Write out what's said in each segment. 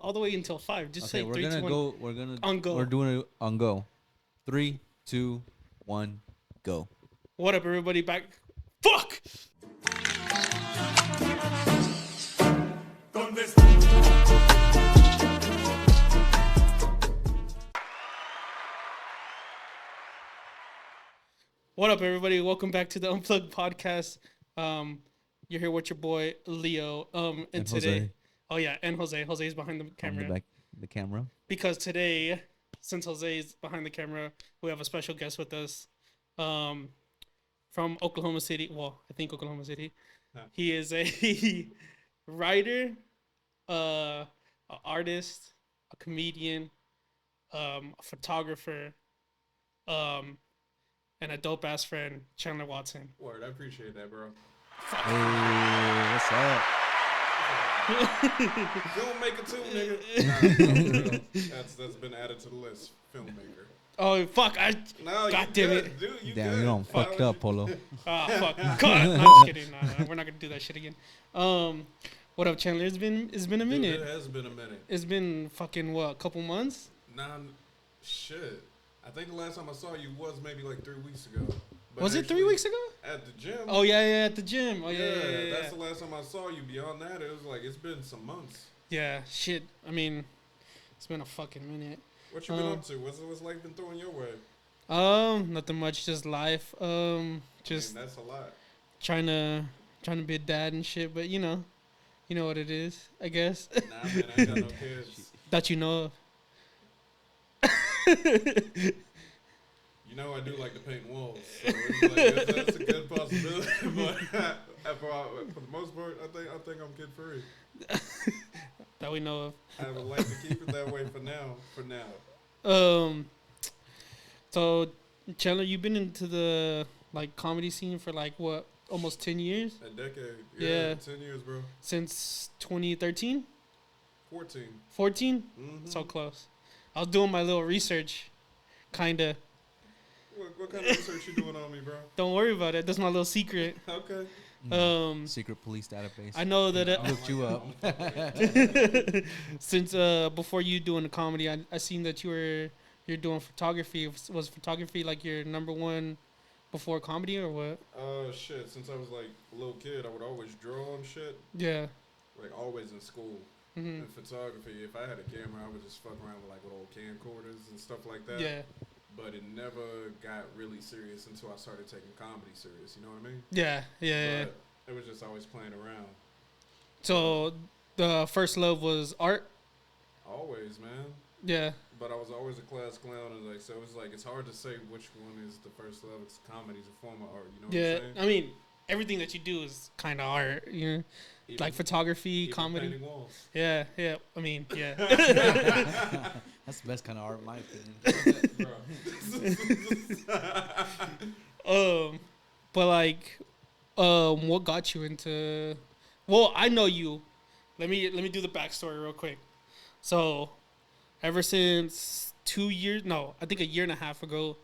all the way until 5. Just Okay, say we're 3, gonna 2, 1. go. We're gonna. On go. We're doing it on go. 3, 2, 1, go. What up, everybody? Back. Fuck! What up, everybody? Welcome back to the Unplugged Podcast. You're here with your boy Leo. And today, Jose. oh yeah, and Jose. Jose's behind the camera. The camera. Because today, since Jose's behind the camera, we have a special guest with us, from Oklahoma City. Well, I think Oklahoma City. Huh. He is a writer, an artist, a comedian, a photographer, and a dope ass friend, Chandler Watson. Word, I appreciate that, bro. Hey, what's up? Filmmaker too, nigga. Nah, that's been added to the list. Filmmaker. Oh fuck! No, God you damn good, it. dude. You Damn, good. you don't Why fucked would up, you- Polo. Oh fuck! God, I'm just kidding. Nah, we're not gonna do that shit again. What up, Chandler? It's been a Dude, minute. it has been a minute. It's been fucking what? A couple months? Nah, shit. I think the last time I saw you was maybe like 3 weeks ago. But Was it 3 actually, weeks ago? At the gym. Oh yeah, at the gym. Oh yeah. That's the last time I saw you. Beyond that, it was like it's been some months. Yeah, shit. I mean, it's been a fucking minute. What you been up to? What's life been throwing your way? Nothing much. Just life. Just Man, that's a lot. trying to be a dad and shit. But you know what it is. I guess Nah, man, I ain't got no kids. that you know of. You know I do like to paint walls, so it's like, that's a good possibility. But for the most part, I think I'm kid free. That we know of. I would like to keep it that way for now. So Chandler, you've been into the like comedy scene for like what, almost 10 years? A decade. Yeah. 10 years, bro. Since 2013? 14. 14? Mm-hmm. So close. I was doing my little research, kinda. What kind of research you doing on me, bro? Don't worry about it. That's my little secret. Okay. Secret police database. I know that I looked you up. since before you doing the comedy, I seen that you're doing photography. Was photography like your number one before comedy or what? Shit. Since I was like a little kid, I would always draw and shit. Yeah. Like always in school. Mm-hmm. And photography, if I had a camera, I would just fuck around with like old camcorders and stuff like that. Yeah. But it never got really serious until I started taking comedy serious. You know what I mean? Yeah. But it was just always playing around. So the first love was art. Always, man. Yeah. But I was always a class clown, and like so, it was like it's hard to say which one is the first love. It's comedy's a form of art. You know Yeah. what I'm saying? I mean, everything that you do is kind of art. You know, Even- like photography, even comedy. painting walls. Yeah. Yeah. I mean, yeah. That's the best kind of art, in my opinion. But like, what got you into? Well, I know you. Let me do the backstory real quick. So, ever since 2 years, no, I think a year and a half ago,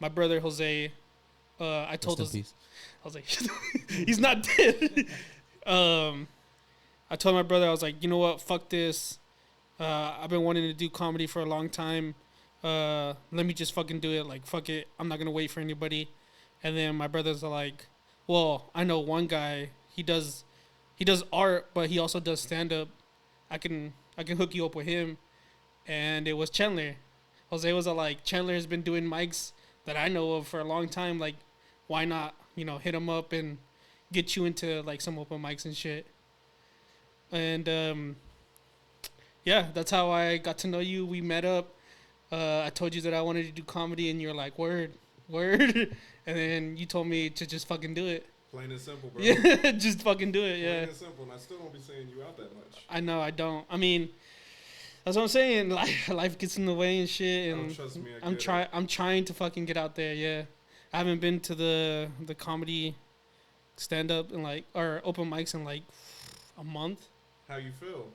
my brother Jose, I told Rest in us, peace. I was like, he's not dead. I told my brother, I was like, you know what, fuck this. I've been wanting to do comedy for a long time. Let me just fucking do it. Like, fuck it. I'm not gonna wait for anybody. And then my brothers are like, well, I know one guy. He does art, but he also does stand up. I can hook you up with him. And it was Chandler. Jose was like, Chandler has been doing mics that I know of for a long time. Like, why not, hit him up and get you into like some open mics and shit. And yeah, that's how I got to know you. We met up. I told you that I wanted to do comedy, and you're like, word. And then you told me to just fucking do it. Plain and simple, bro. Yeah, just fucking do it, yeah. Plain and simple, and I still don't be seeing you out that much. I know, I don't. I mean, that's what I'm saying. Life gets in the way and shit, and Trust me, I'm trying to fucking get out there, yeah. I haven't been to the comedy stand-up or open mics in like a month. How you feel?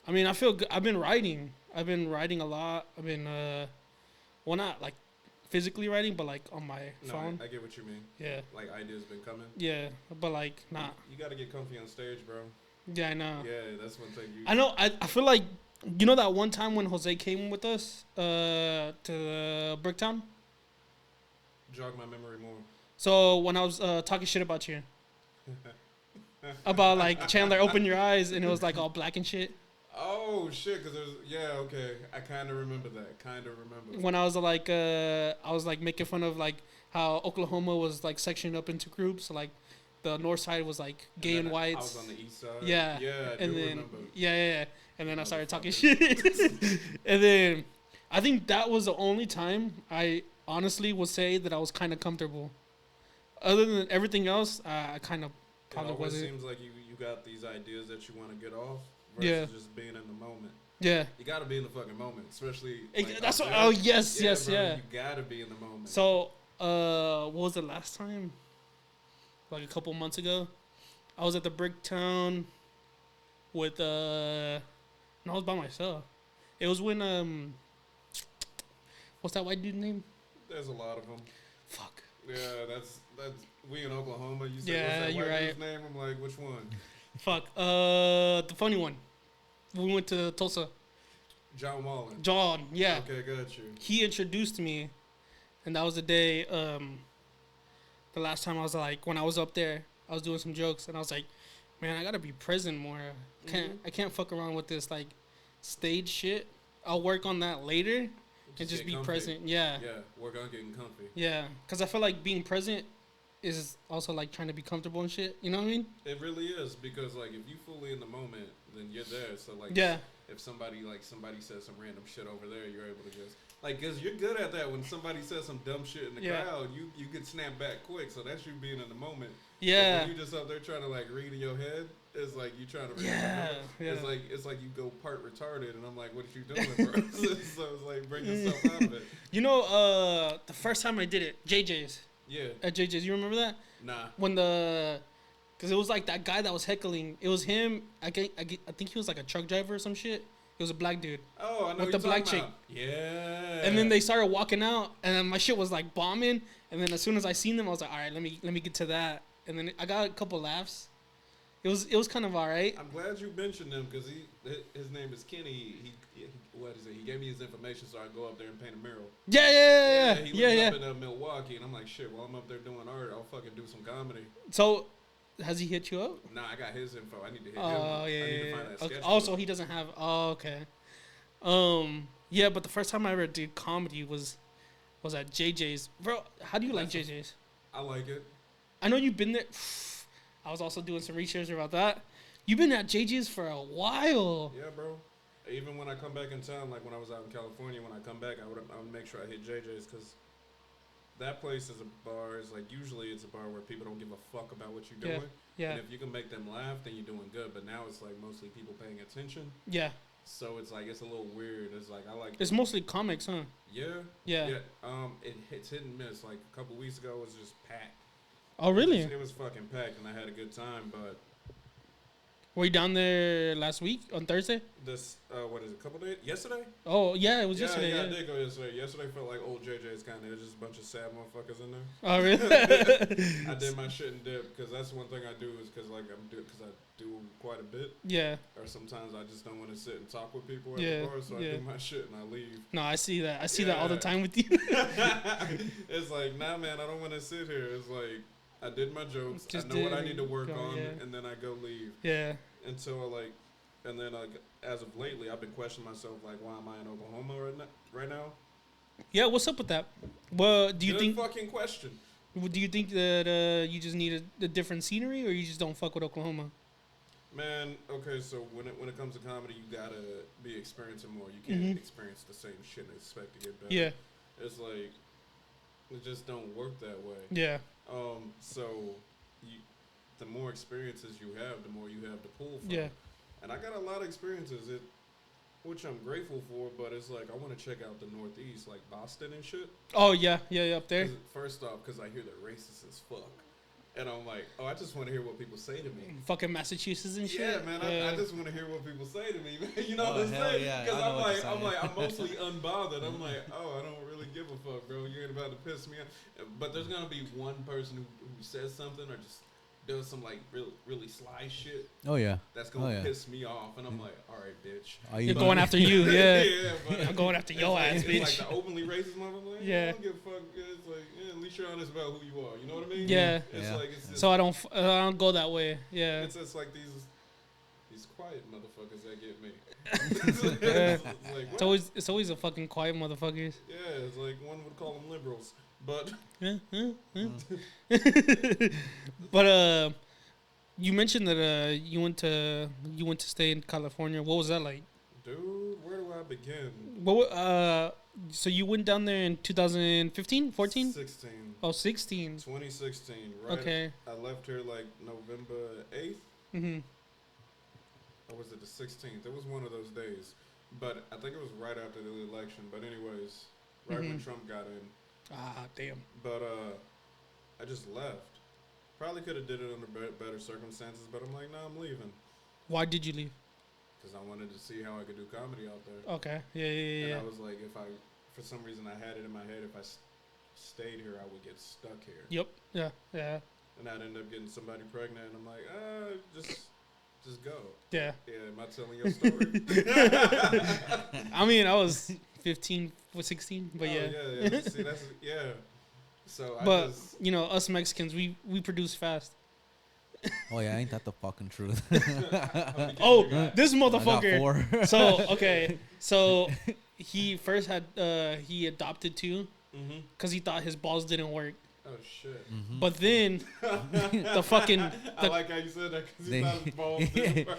I mean, I feel good. I've been writing a lot. I've been, well, not like physically writing, but like on my phone. I get what you mean. Yeah. Like ideas been coming. Yeah, but like not. You got to get comfy on stage, bro. Yeah, I know. Yeah, that's one thing you. I know. I feel like You know that one time when Jose came with us to Bricktown? Jog my memory more. So when I was talking shit about you, about like Chandler, open your eyes, and it was like all black and shit. Oh shit! Because okay. I kind of remember that. When I was like making fun of like how Oklahoma was like sectioned up into groups. So, like the north side was like gay and whites. I was on the east side. Yeah. Yeah. I And do then remember. yeah. And then I started talking shit. And then I think that was the only time I honestly would say that I was kind of comfortable. Other than everything else, I kind of probably It always wasn't. seems like you got these ideas that you want to get off Yeah. versus just being in the moment. Yeah. You got to be in the fucking moment, especially. That's up what. there. Oh yes, Yeah, yes, bro, yeah. You got to be in the moment. So, what was the last time? Like a couple months ago, I was at the Bricktown with no, I was by myself. It was when what's that white dude's name? There's a lot of them. Fuck. Yeah, that's we in Oklahoma. You said Yeah, what's that you're white right. dude's name? I'm like, which one? Fuck. The funny one. We went to Tulsa. John Wallen. John. Yeah. Okay, got you. He introduced me, and that was the day. The last time I was like, when I was up there, I was doing some jokes, and I was like, man, I gotta be present more. I can't fuck around with this like stage shit. I'll work on that later and just get be comfy. present. Yeah. Yeah, work on getting comfy. Yeah. Because I feel like being present is also like trying to be comfortable and shit. You know what I mean? It really is because like if you fully in the moment, then you're there. So like Yeah. if somebody says some random shit over there, you're able to just like because you're good at that. When somebody says some dumb shit in the Yeah. crowd, you get snapped back quick. So that's you being in the moment. Yeah. But when you just up there trying to like read in your head, it's like you trying to read. Yeah. Yeah. It's like you go part retarded, and I'm like, what are you doing, bro? So it's like bring yourself out of it. You know, the first time I did it, JJ's. Yeah. At JJ's, you remember that? Nah. Because it was like that guy that was heckling. It was him. I think he was like a truck driver or some shit. It was a black dude. Oh, I know with you're the black talking chick. about. Yeah. And then they started walking out, and then my shit was like bombing. And then as soon as I seen them, I was like, all right, let me get to that. And then I got a couple laughs. It was kind of all right. I'm glad you mentioned him because his name is Kenny. He what is it? He gave me his information so I can go up there and paint a mural. Yeah. He lives up in Milwaukee, and I'm like, shit. While I'm up there doing art, I'll fucking do some comedy. So, has he hit you up? Nah, I got his info. I need to hit him. Oh I need to yeah. find that Okay. sketch Also, book. he doesn't have. Oh, okay. Yeah, but the first time I ever did comedy was at JJ's. Bro, how do you like JJ's? I like it. I know you've been there. I was also doing some research about that. You've been at JJ's for a while. Yeah, bro. Even when I come back in town, like when I was out in California, when I come back, I would make sure I hit JJ's because that place is a bar. It's like usually it's a bar where people don't give a fuck about what you're doing. Yeah. And if you can make them laugh, then you're doing good. But now it's like mostly people paying attention. Yeah. So it's like it's a little weird. It's like I like. It's mostly comics, huh? Yeah. Yeah. It's hit and miss. Like a couple weeks ago, it was just packed. Oh, really? It was fucking packed, and I had a good time. But Were you down there last week on Thursday? this, what is it? A couple days? Yesterday? Oh, yeah, it was yesterday. Yeah, Yeah. I did go yesterday. Yesterday felt like old JJ's kind of. There's just a bunch of sad motherfuckers in there. Oh, really? I did my shit and dip because that's one thing I do is because I do quite a bit. Yeah. Or sometimes I just don't want to sit and talk with people at Yeah, the bar, so I yeah. do my shit and I leave. No, I see that. I see that all the Yeah. time with you. It's like, nah, man, I don't want to sit here. It's like I did my jokes. Just I know what did I need to work go, on, yeah. and then I go leave. Yeah. And then as of lately, I've been questioning myself like, why am I in Oklahoma right now? Yeah, what's up with that? Well, do you Good think fucking question. do you think that you just need a different scenery, or you just don't fuck with Oklahoma? Man, okay, so when it comes to comedy, you gotta be experiencing more. You can't experience the same shit and expect to get better. Yeah. It's like it just don't work that way. Yeah. So the more experiences you have, the more you have to pull from. Yeah. And I got a lot of experiences, which I'm grateful for, but it's like I want to check out the Northeast, like Boston and shit. Oh yeah, up there. First off, because I hear they're racist as fuck. And I'm like, oh, I just want to hear what people say to me. Fucking Massachusetts and shit. Yeah, man, I just want to hear what people say to me. You know Oh, what I'm hell saying? yeah, Because I know what you're I'm saying. I'm mostly unbothered. I'm like, oh, I don't really give a fuck, bro. You ain't about to piss me off. But there's gonna be one person who says something or just does some like really sly shit Oh yeah. that's gonna piss me off, and I'm like, all right, bitch. Are You're going after you, yeah. But I'm going after your ass, it's bitch. like the openly racist motherfucker. Like, Yeah. I don't give a fuck. It's like, yeah, at least you're honest about who you are. You know what I mean? Yeah. It's like it's just, So I don't go that way. Yeah. it's just like these quiet motherfuckers that get me. Yeah. It's like, It's always a fucking quiet motherfuckers. yeah, it's like one would call them liberals, but But you mentioned that you went to stay in California. What was that like? dude, where do I begin? So you went down there in 2015, 14? 16. Oh, 16. 2016, right? Okay. I left here like November 8th. Mm-hmm. Or was it the 16th? It was one of those days. But I think it was right after the election. But anyways, right when Trump got in. Ah, damn. But I just left. Probably could have did it under better circumstances, but I'm like, nah, I'm leaving. Why did you leave? Because I wanted to see how I could do comedy out there. Okay. Yeah. And I was like, for some reason I had it in my head, if I stayed here, I would get stuck here. Yep. Yeah. And I'd end up getting somebody pregnant, and I'm like, just go. Yeah. Yeah, am I telling your story? I mean, I was 15 or 16, but yeah. Yeah. See, yeah. So But, you know, us Mexicans, we produce fast. Oh yeah, ain't that the fucking truth? Oh, this I got motherfucker. 4. So, okay. So, he first had, he adopted 2 because he thought his balls didn't work. Oh, shit. Mm-hmm. But then, the fucking... I like how you said that because he thought his balls didn't work.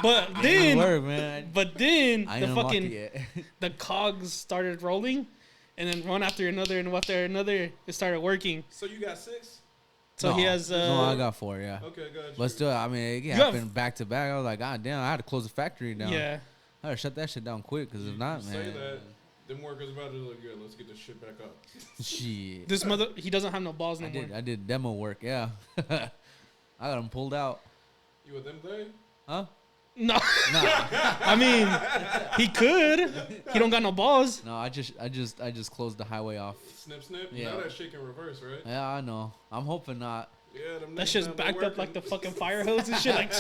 But then... Work, man. But then, I the ain't unlocked fucking... it yet. The cogs started rolling, and then one after another, and one after another, it started working. So you got 6? So No. he has... No, I got 4, yeah. Okay, gotcha. But still, I mean, it You happened back to back. I was like, God damn, I had to close the factory down. Yeah. I had to shut that shit down quick, because if not, you man. say that, them workers about to look good. Let's get this shit back up. Shit. This he doesn't have no balls no more. I did demo work, yeah. I got them pulled out. You with them there? Huh? No. Nah. I mean, he could. He don't got no balls. No, I just closed the highway off. Snip, snip. Yeah. Now that shit can reverse, right? Yeah, I know. I'm hoping not. Yeah, them That niggas shit's not backed up like the fucking fire hose and shit. Like,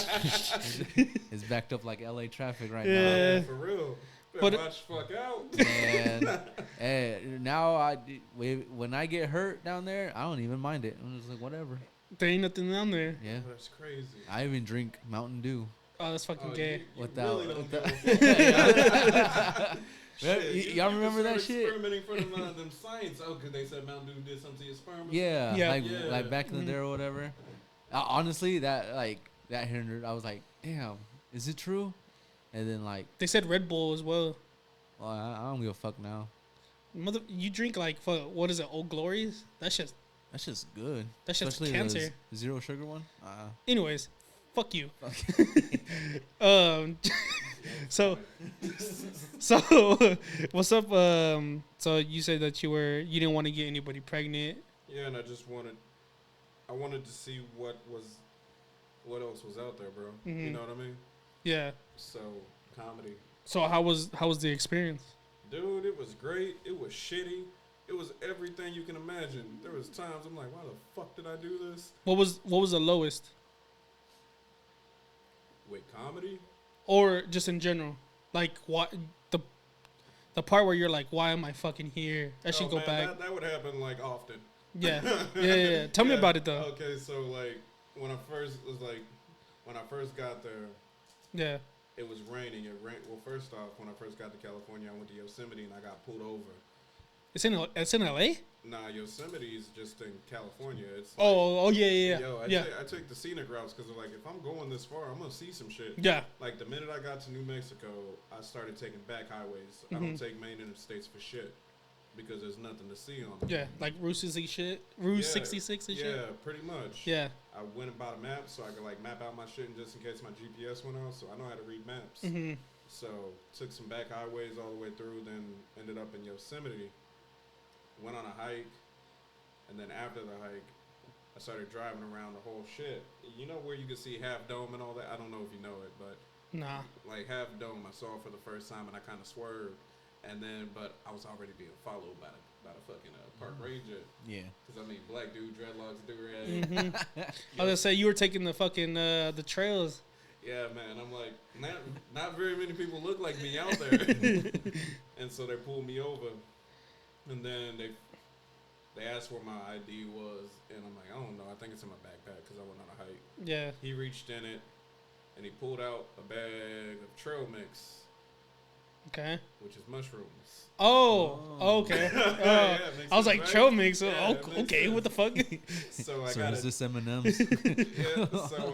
It's backed up like LA traffic right Yeah. For real. But- Better watch the fuck out. now. And now when I get hurt down there, I don't even mind it. I'm just like, whatever. there ain't nothing down there. Yeah. That's crazy. I even drink Mountain Dew. Oh, that's fucking Oh, gay. you Without- really don't without- give a fuck. Yeah, Shit, y'all you remember can that start shit? Experimenting for them science. Oh, because they said Mountain Dew did something to your sperm. or Yeah, Yeah. like back in the day or whatever. Honestly, that hindered. I was like, damn, is it true? And then They said Red Bull as well. well, I don't give a fuck now. You drink what is it? Old Glories? That's just good. That's just Especially cancer. the zero sugar one. Anyways, fuck you. So what's up? So you said that you didn't want to get anybody pregnant. Yeah, and I wanted to see what else was out there, bro. Mhm. You know what I mean? Yeah. So comedy, So how was the experience? dude. It was great. It was shitty. It was everything you can imagine. There was times I'm like, why the fuck did I do this? What was the lowest, With comedy? or just in general? Like what the part where you're like, why am I fucking here? I should Oh, go man, back. That would happen like often. Yeah. Tell me about it though. Okay, so like when I first got there, Yeah. it was raining. It rained. Well, first off, when I first got to California, I went to Yosemite and I got pulled over. It's in LA? Nah, Yosemite is just in California. It's like, Oh yeah. Yo, Yeah. I take the scenic routes because like if I'm going this far, I'm gonna see some shit. Yeah. Like the minute I got to New Mexico, I started taking back highways. I Mhm. don't take main interstates for shit because there's nothing to see on them. Yeah, like Route 66 Route Yeah, 66 and shit. Yeah, pretty much. Yeah. I went and bought a map so I could like map out my shit just in case my GPS went out. So I know how to read maps. Mhm. So took some back highways all the way through, then ended up in Yosemite. Went on a hike, and then after the hike, I started driving around the whole shit. You know where you can see Half Dome and all that? I don't know if you know it, but Nah. like Half Dome, I saw it for the first time, and I kind of swerved. And then, but I was already being followed by the fucking park ranger. Yeah. Because, I mean, black dude, dreadlocks, do-rag. Mm-hmm. I was gonna say, you were taking the fucking, the trails. Yeah, man. I'm like, not very many people look like me out there. And so they pulled me over. And then they asked where my ID was. And I'm like, I don't know. I think it's in my backpack because I went on a hike. Yeah. He reached in it, and he pulled out a bag of trail mix. Okay. Which is mushrooms. Oh. Okay. Yeah, I was like, right? trail mix. Yeah, Okay, what the fuck? So I So got is this M&M's? Yeah. So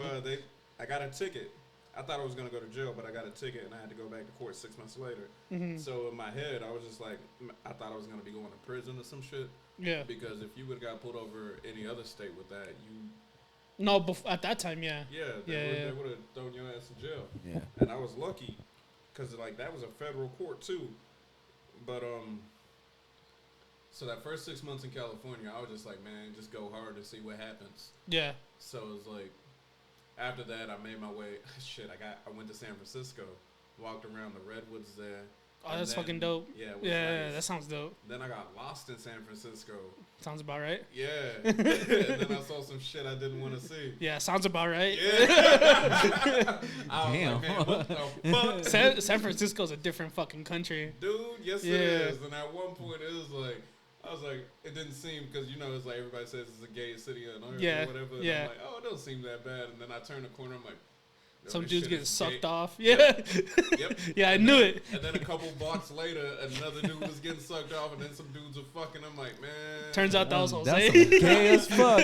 I got a ticket. I thought I was gonna go to jail, but I got a ticket and I had to go back to court 6 months later. Mm-hmm. So in my head, I was just like, I thought I was gonna be going to prison or some shit. Yeah. Because if you would have got pulled over any other state with that, No, at that time, yeah. They would have thrown your ass in jail. Yeah. And I was lucky, cause like that was a federal court too. But so that first 6 months in California, I was just like, man, just go hard and see what happens. Yeah. So it was like, after that, I made my way. Shit, I went to San Francisco, walked around the redwoods there. Oh, that's fucking dope. Yeah. Yeah, nice. That sounds dope. Then I got lost in San Francisco. Sounds about right. Yeah. And then I saw some shit I didn't want to see. Yeah, sounds about right. Yeah. Damn. Like, man, what the fuck? San Francisco's a different fucking country. Dude, yes it is. And at one point it was like, I was like, it didn't seem, because you know, it's like everybody says it's the gayest city on earth or whatever. And I'm like, oh, it doesn't seem that bad. And then I turn the corner, I'm like, some dudes getting sucked off. Yeah. Yep. Yeah, I knew it. And then a couple blocks later, another dude was getting sucked off, and then some dudes were fucking. I'm like, man. Turns out that was Jose. That's gay as fuck.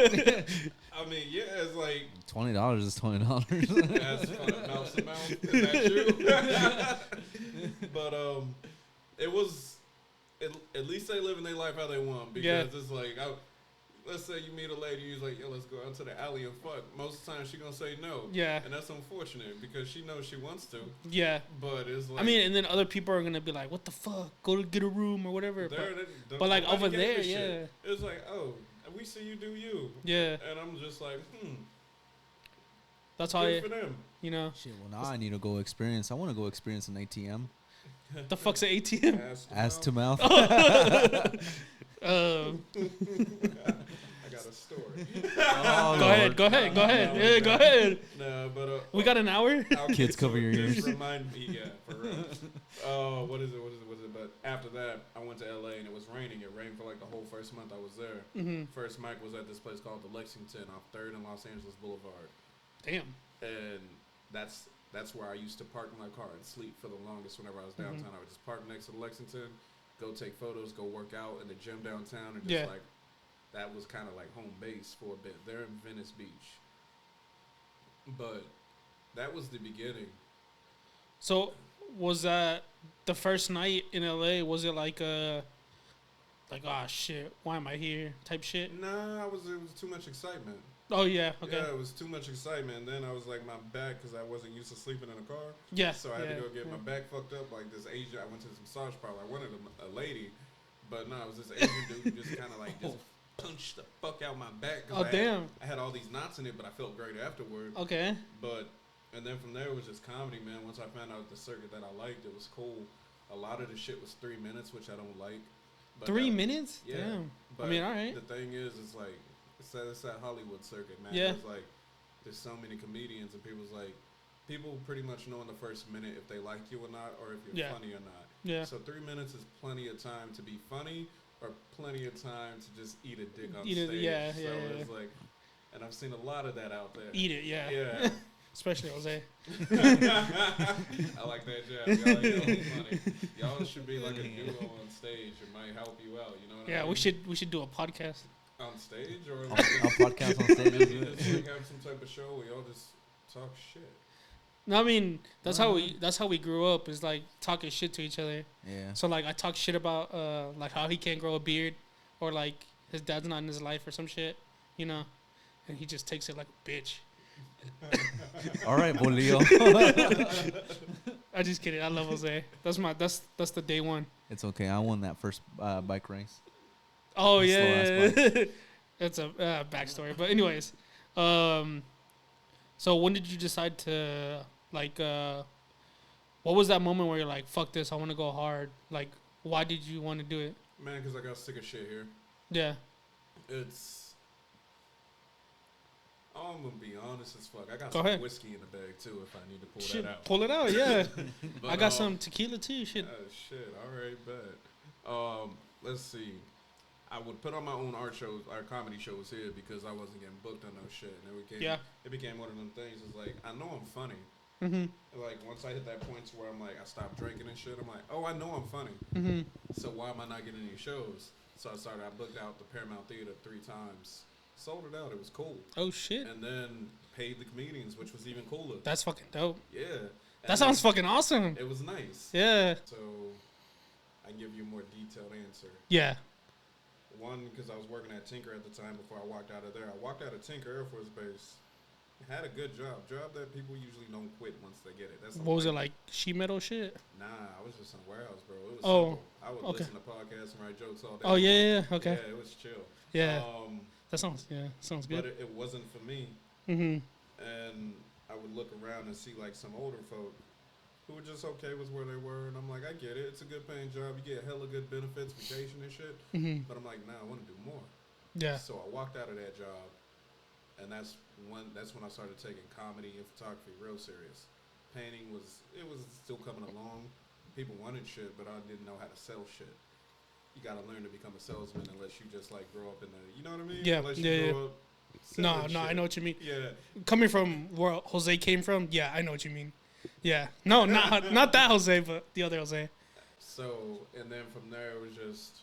I mean, yeah, it's like $20 is $20. That's fun. Mouse to mouth. Is that true? But it was. At least they living their life how they want, because it's like, let's say you meet a lady, you're like, yo, let's go out to the alley and fuck. Most of the time, she gonna say no. Yeah. And that's unfortunate, because she knows she wants to. Yeah. But it's like, I mean, and then other people are gonna be like, what the fuck? Go to get a room or whatever. But like over there, yeah. It's like, oh, we see you do you. Yeah. And I'm just like, That's how good for them. You know. Shit, well, now I need to go experience. I want to go experience an ATM. The fuck's an ATM? Ass to mouth. I got a story. Go ahead. Yeah, go ahead. No, but we got an hour. Kids, cover your ears. Remind me, yeah, for real. What is it? But after that, I went to LA and it was raining. It rained for like the whole first month I was there. Mm-hmm. First mic was at this place called the Lexington off 3rd and Los Angeles Boulevard. Damn. And that's where I used to park my car and sleep for the longest whenever I was downtown. I would just park next to the Lexington, go take photos, go work out in the gym downtown, and just like, that was kind of like home base for a bit. They're in Venice Beach. But that was the beginning. So was that the first night in LA? Was it like oh shit, why am I here type shit? Nah, it was too much excitement. Oh, yeah, okay. Yeah, it was too much excitement. And then I was like, my back, because I wasn't used to sleeping in a car. Yeah. So I had to go get my back fucked up. Like this Asian, I went to this massage parlor. I wanted a lady, but no, it was this Asian dude who just kind of like just punched the fuck out my back. Oh, damn. I had all these knots in it, but I felt great afterward. Okay. And then from there, it was just comedy, man. Once I found out the circuit that I liked, it was cool. A lot of the shit was 3 minutes, which I don't like. But 3 minutes? Yeah. Damn. But I mean, all right. The thing is, it's like, it's that Hollywood circuit, man. Yeah. It's like, there's so many comedians, and people pretty much know in the first minute if they like you or not, or if you're funny or not. Yeah. So 3 minutes is plenty of time to be funny, or plenty of time to just eat a dick on stage. It's like, and I've seen a lot of that out there. Eat it, yeah. Yeah. Especially Jose. I like that jab. Y'all funny. Y'all should be like a duo on stage. It might help you out. You know what I mean? Yeah, we should do a podcast. On stage or I'll podcast on stage. Just like have some type of show where y'all just talk shit. No, I mean that's how we grew up, is like talking shit to each other. Yeah. So like I talk shit about like how he can't grow a beard, or like his dad's not in his life or some shit, you know, and he just takes it like a bitch. All right, Bolillo. I just kidding. I love Jose. That's the day one. It's okay. I won that first bike race. Oh yeah. That's a backstory. But anyways, so when did you decide to like? What was that moment where you're like, "Fuck this! I want to go hard." Like, Why did you want to do it? Man, because I got sick of shit here. Yeah. It's. Oh, I'm gonna be honest as fuck. I got Go some ahead. whiskey in the bag too. If I need to pull Shit, that out. pull it out. Yeah. But, I got some tequila too. Shit. Shit. All right, bet. Let's see. I would put on my own art shows, our comedy shows here because I wasn't getting booked on no shit. And it became one of them things. It's like I know I'm funny. Mhm. Like once I hit that point to where I'm like I stopped drinking and shit. I'm like, oh, I know I'm funny. Mhm. So why am I not getting any shows? So I booked out the Paramount Theater 3 times. Sold it out. It was cool. Oh shit. And then paid the comedians, which was even cooler. That's fucking dope. Yeah. That sounds fucking awesome. It was nice. Yeah. So I can give you a more detailed answer. Yeah. One, because I was working at Tinker at the time before I walked out of there. I walked out of Tinker Air Force Base. Had a good job. Job that people usually don't quit once they get it. That's What was it like? Sheet metal shit? Nah, I was just in a warehouse, bro. It was Oh, simple. I would okay. listen to podcasts and write jokes all day. Oh yeah. Okay. Yeah, it was chill. Yeah. That sounds good. But it wasn't for me. Mhm. And I would look around and see like some older folk who were just okay with where they were, and I'm like, I get it. It's a good paying job. You get hella good benefits, vacation and shit. Mhm. But I'm like, nah, I want to do more. Yeah. So I walked out of that job, and that's when I started taking comedy and photography real serious. Painting was still coming along. People wanted shit, but I didn't know how to sell shit. You gotta learn to become a salesman unless you just like grow up in the, you know what I mean? Yeah, Unless you yeah, grow up No, selling I shit. know what you mean. Yeah. Coming from where Jose came from, yeah, I know what you mean. Yeah. No, not that Jose, but the other Jose. So, and then from there it was just,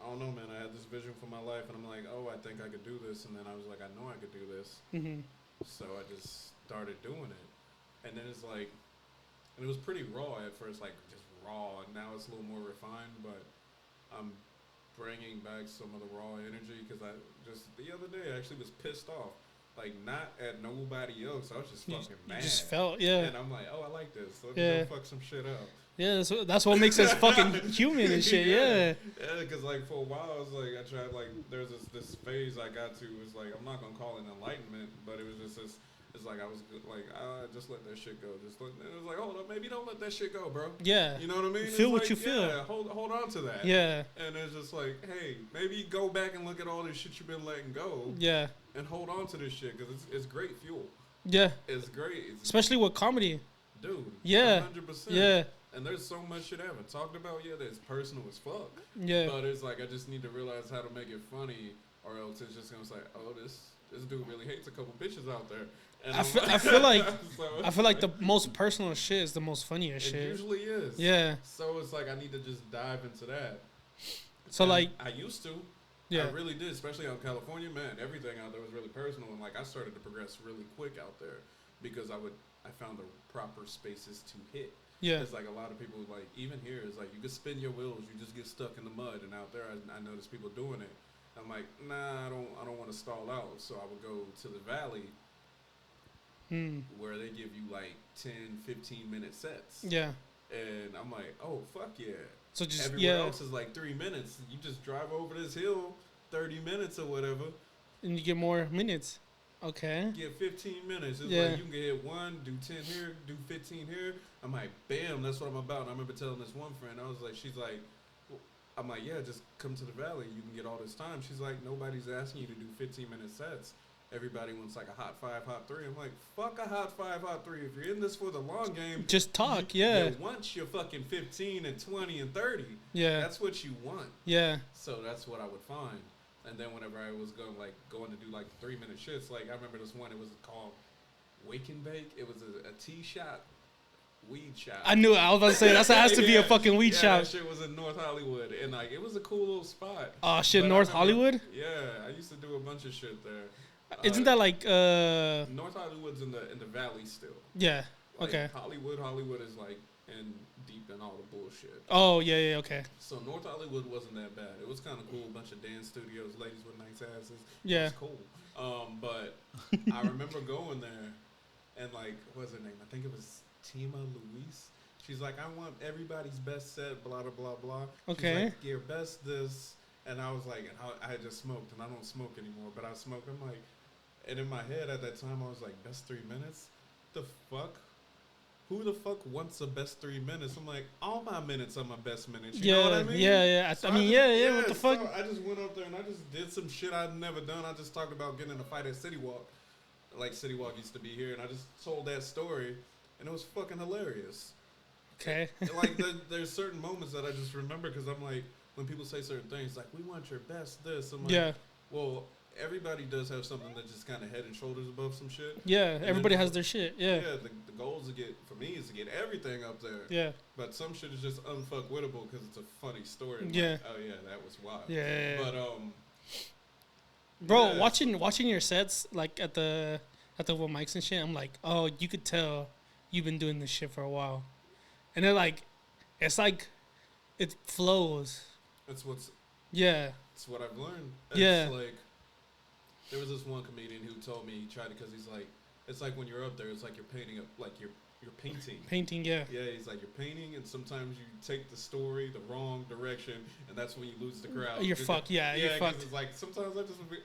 I don't know, man. I had this vision for my life, and I'm like, oh, I think I could do this. And then I was like, I know I could do this. Mhm. So I just started doing it. And then it's like, and it was pretty raw at first, like just raw. And now it's a little more refined, but I'm bringing back some of the raw energy because I just, the other day, I actually was pissed off. Like, not at nobody else. I was just fucking mad. You just felt, yeah. And I'm like, oh, I like this. Let me Yeah. go fuck some shit up. Yeah, that's what makes us fucking human and shit, yeah. Yeah, because, like, for a while, I was like, I tried, like, there's this phase I got to. It was like, I'm not going to call it enlightenment, but it was just this, it's like, I was like, just let that shit go. And it was like, hold up, maybe don't let that shit go, bro. Yeah. You know what I mean? Feel it's what like, you feel. Yeah, hold on to that. Yeah. And it's just like, hey, maybe go back and look at all this shit you've been letting go. Yeah. And hold on to this shit, because it's great fuel. Yeah. It's great. Especially with comedy. Dude. Yeah. 100%. Yeah. And there's so much shit I haven't talked about yet that's personal as fuck. Yeah. But it's like I just need to realize how to make it funny, or else it's just gonna say, oh, this dude really hates a couple bitches out there. And I feel like so, I feel like the most personal shit is the most funniest it shit. usually is. Yeah. So it's like I need to just dive into that. So And like, I used to. yeah. I really did, especially out in California, man. Everything out there was really personal, and like I started to progress really quick out there because I found the proper spaces to hit. Yeah. It's like a lot of people, like, even here, it's like you can spin your wheels, you just get stuck in the mud. And out there, I notice people doing it. I'm like, nah, I don't want to stall out. So I would go to the valley where they give you like 10, 15-minute sets. Yeah. And I'm like, oh, fuck yeah. So just, Everywhere yeah. else is like 3 minutes. You just drive over this hill, 30 minutes or whatever. And you get more minutes. Okay. Get 15 minutes. It's Yeah. like you can hit 1, do 10 here, do 15 here. I'm like, bam, that's what I'm about. And I remember telling this one friend, I was like, she's like, I'm like, yeah, just come to the valley. You can get all this time. She's like, nobody's asking you to do 15-minute sets. Everybody wants like a hot 5, hot 3. I'm like, fuck a hot 5, hot 3. If you're in this for the long game, Just talk, yeah. You want your fucking 15 and 20 and 30. Yeah. That's what you want. Yeah. So that's what I would find. And then whenever I was going to do like 3-minute shits, like I remember this one, it was called Wake and Bake. It was a tea shop, weed shop. I knew it. I was about to say, that has to be a fucking weed shop. That shit was in North Hollywood. And like, it was a cool little spot. Oh, shit, But I North remember- Hollywood? Yeah, I used to do a bunch of shit there. Isn't that like, North Hollywood's in the valley still. yeah, Like, okay. Hollywood is like deep in all the bullshit. Oh, yeah, okay. So North Hollywood wasn't that bad. It was kind of cool. A bunch of dance studios, ladies with nice asses. Yeah. It was cool. But I remember going there, and like, what's her name? I think it was Tima Louise. She's like, I want everybody's best set, blah, blah, blah, blah. Okay. She's like, your best this. And I was like, I had just smoked, and I don't smoke anymore, but I smoked. I'm like, and in my head at that time, I was like, best 3 minutes? The fuck? who the fuck wants the best 3 minutes? I'm like, all my minutes are my best minutes. You know what I mean? Yeah. So I mean, yeah. What the fuck? So I just went up there and I just did some shit I'd never done. I just talked about getting in a fight at City Walk. Like City Walk used to be here, and I just told that story, and it was fucking hilarious. Okay. Like there's certain moments that I just remember because I'm like, when people say certain things, like we want your best this. I'm like, well, everybody does have something that's just kind of head and shoulders above some shit. Yeah, and everybody has their shit. Yeah. Yeah, the goal is to get, for me, is to get everything up there. Yeah. But some shit is just unfuckwittable because it's a funny story. Yeah. Like, oh yeah, that was wild. Yeah. But bro, yeah, watching your sets like at the one mics and shit, I'm like, oh, you could tell you've been doing this shit for a while, and they're like, it's like, it flows. That's what's. Yeah. It's what I've learned. Yeah. It's like, there was this one comedian who told me he tried it because he's like, it's like when you're up there, it's like you're painting up, like you're painting. Painting, yeah. Yeah, he's like, you're painting, and sometimes you take the story the wrong direction, and that's when you lose the crowd. You're fucked, yeah, you're fucked. It's like, sometimes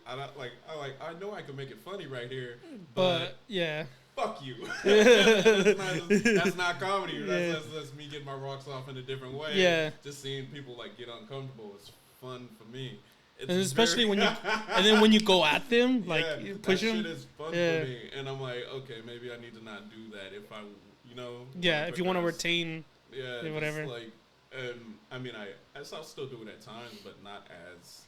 I know I can make it funny right here, but yeah. Fuck you. that's not comedy. Yeah. That's me getting my rocks off in a different way. Yeah. Just seeing people like get uncomfortable is fun for me. And especially when you, and then when you go at them, like you push them. That shit is fun for me, and I'm like, okay, maybe I need to not do that if I, Yeah, if you want to retain. Yeah, whatever. Like, I mean, I still do it at times, but not as.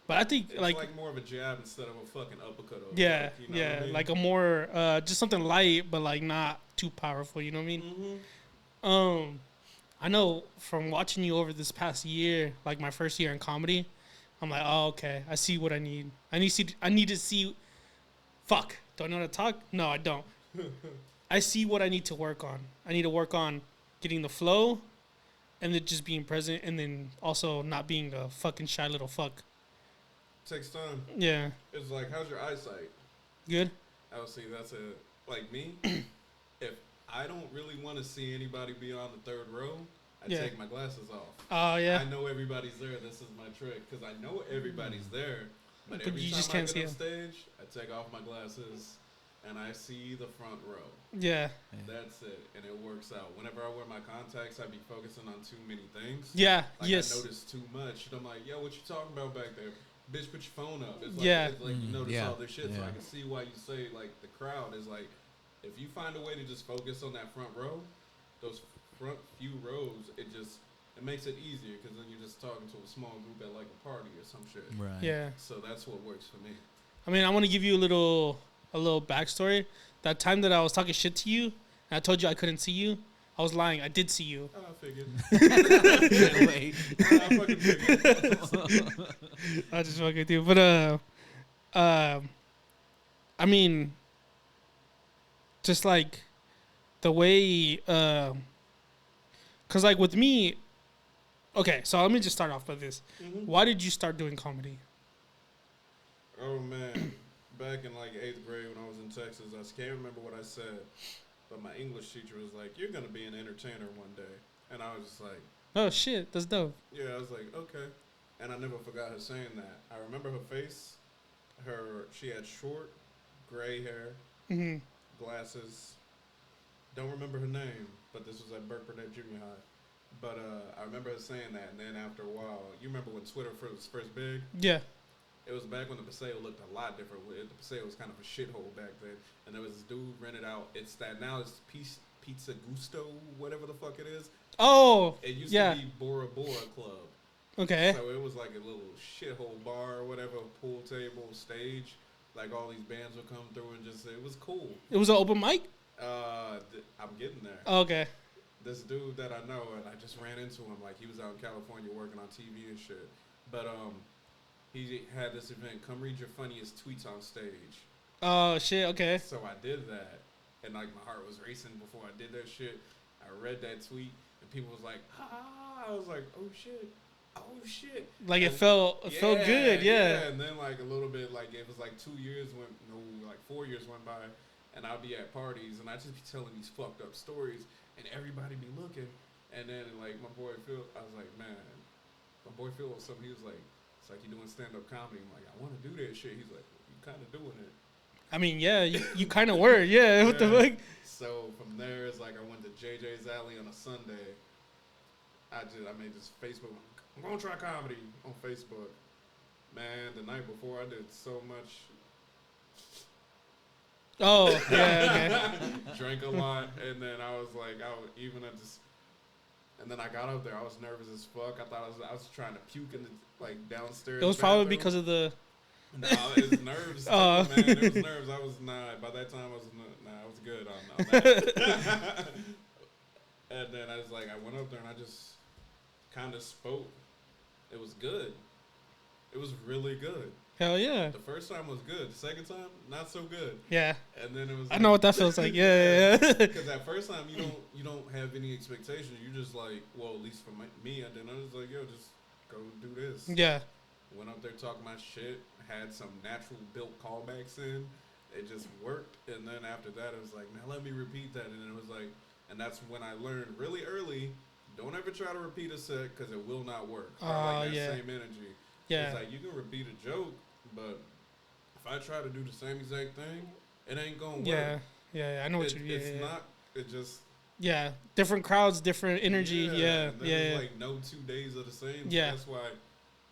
But I think it's like more of a jab instead of a fucking uppercut. Yeah, like, you know what I mean? like a more just something light, but like not too powerful. You know what I mean? Mm-hmm. I know from watching you over this past year, like my first year in comedy, I'm like, oh, okay, I see what I need. I need to see. Fuck, do I know how to talk? No, I don't. I see what I need to work on. I need to work on getting the flow, and then just being present, and then also not being a fucking shy little fuck. Takes time. Yeah. It's like, how's your eyesight? Good. I would say that's like me. If I don't really want to see anybody beyond the third row, I take my glasses off. Oh yeah. I know everybody's there. This is my trick because I know everybody's there. But every you time just I can't get see on stage, I take off my glasses and I see the front row. Yeah. That's it, and it works out. Whenever I wear my contacts, I be focusing on too many things. Yeah. Like yes. I notice too much, and I'm like, yo, what you talking about back there? Bitch, put your phone up. It's like, it's like you notice all this shit, so I can see why you say, like, the crowd is like, if you find a way to just focus on that front row, those front few rows, it makes it easier, because then you're just talking to a small group at, like, a party or some shit. Right. Yeah. So that's what works for me. I mean, I want to give you a little backstory. That time that I was talking shit to you, and I told you I couldn't see you, I was lying. I did see you. Oh, I figured. Wait. I fucking figured. I just fucking do. But I mean, just like the way, cause like with me, okay. So let me just start off with this. Mm-hmm. Why did you start doing comedy? Oh man, back in like 8th grade when I was in Texas, I can't remember what I said, but my English teacher was like, "You're gonna be an entertainer one day," and I was just like, Oh shit, that's dope. yeah, I was like, okay. And I never forgot her saying that. I remember her face. She had short, gray hair, Mm-hmm. glasses. Don't remember her name, but this was at Burke Burnett Junior High. But I remember her saying that, and then after a while, you remember when Twitter was first big? Yeah. It was back when the Paseo looked a lot different. The Paseo was kind of a shithole back then, and there was this dude rented out. It's Pizza Gusto, whatever the fuck it is. Oh. It used yeah. to be Bora Bora Club. Okay. So it was like a little shithole bar or whatever, pool table, stage. Like all these bands would come through and just, it was cool. It was an open mic? I'm getting there. Okay. This dude that I know, and I just ran into him, like he was out in California working on TV and shit. But he had this event, come read your funniest tweets on stage. Oh shit, okay. So I did that, and like my heart was racing before I did that shit. I read that tweet, and people was like, ah, I was like, oh shit. Like it felt good, yeah. And then like a little bit, like it was like 4 years went by, and I'll be at parties, and I just be telling these fucked up stories, and everybody be looking, and then like my boy Phil, I was like, man, my boy Phil was something. He was like, it's like you doing stand up comedy. I'm like, I want to do that shit. He's like, you kind of doing it. I mean, yeah, you kind of were. Yeah, what the fuck? So from there, it's like I went to JJ's Alley on a Sunday. I made this Facebook. I'm gonna try comedy on Facebook. Man, the night before I did so much. Oh, yeah, okay. Drank a lot, and then I was like, even at this. And then I got up there. I was nervous as fuck. I thought I was trying to puke in the downstairs. It was probably because of the. No, it was nerves. Man, it was nerves. I was by that time I was good on that. And then I was like, I went up there and I just kind of spoke. It was good. It was really good. Hell yeah. The first time was good. The second time, not so good. Yeah. And then it was. I know what that feels like. Yeah. Because that first time you don't have any expectations. You just like, well, at least for me, I didn't. I was like, yo, just go do this. Yeah. Went up there talking my shit. Had some natural built callbacks in. It just worked. And then after that, it was like, now let me repeat that. And it was like, and that's when I learned really early. Don't ever try to repeat a set because it will not work. Like that same energy. Yeah. It's like you can repeat a joke, but if I try to do the same exact thing, it ain't gonna work. Yeah. I know what you mean. It's not. It just. Yeah, different crowds, different energy. Yeah. There's like no 2 days are the same. Yeah. So that's why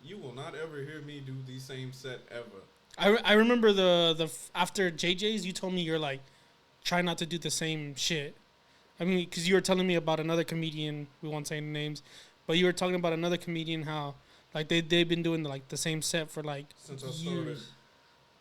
you will not ever hear me do the same set ever. I remember the after JJ's, you told me you're like, try not to do the same shit. I mean, because you were telling me about another comedian. We won't say names, but you were talking about another comedian how like they've been doing like the same set for like since I years.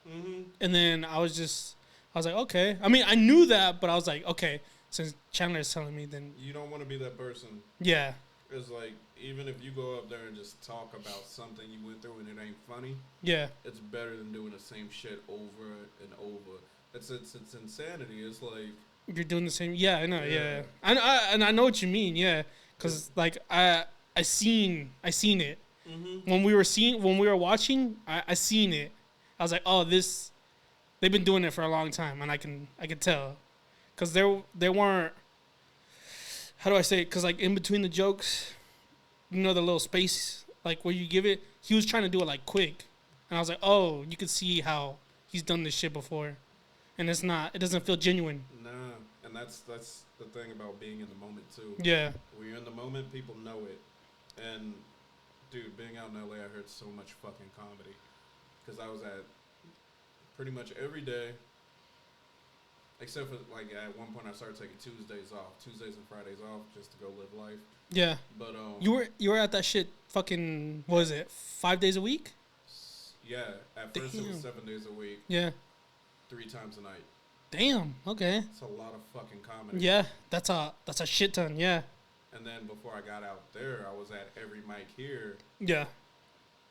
started. Mm-hmm. And then I was like, okay. I mean, I knew that, but I was like, okay. Since Chandler is telling me, then You don't want to be that person. Yeah. It's like even if you go up there and just talk about something you went through and it ain't funny. Yeah. It's better than doing the same shit over and over. It's insanity. It's like You're doing the same. Yeah, I know. Yeah. I know what you mean. Yeah, because like I seen it when we were watching. I seen it. I was like, oh, they've been doing it for a long time, and I could tell, because they weren't. How do I say it? Because like in between the jokes, the little space like where you give it, he was trying to do it like quick, and I was like, oh, you could see how he's done this shit before, and it doesn't feel genuine. Nah, and that's the thing about being in the moment too. Yeah. When you're in the moment, people know it. And dude, being out in LA, I heard so much fucking comedy because I was at pretty much every day, except for like at one point I started taking Tuesdays and Fridays off just to go live life. Yeah. But you were at that shit fucking, what was it, 5 days a week? Yeah. At first it was 7 days a week. Yeah. 3 times a night. Damn. Okay. It's a lot of fucking comedy. Yeah, that's a shit ton. Yeah. And then before I got out there, I was at every mic here. Yeah.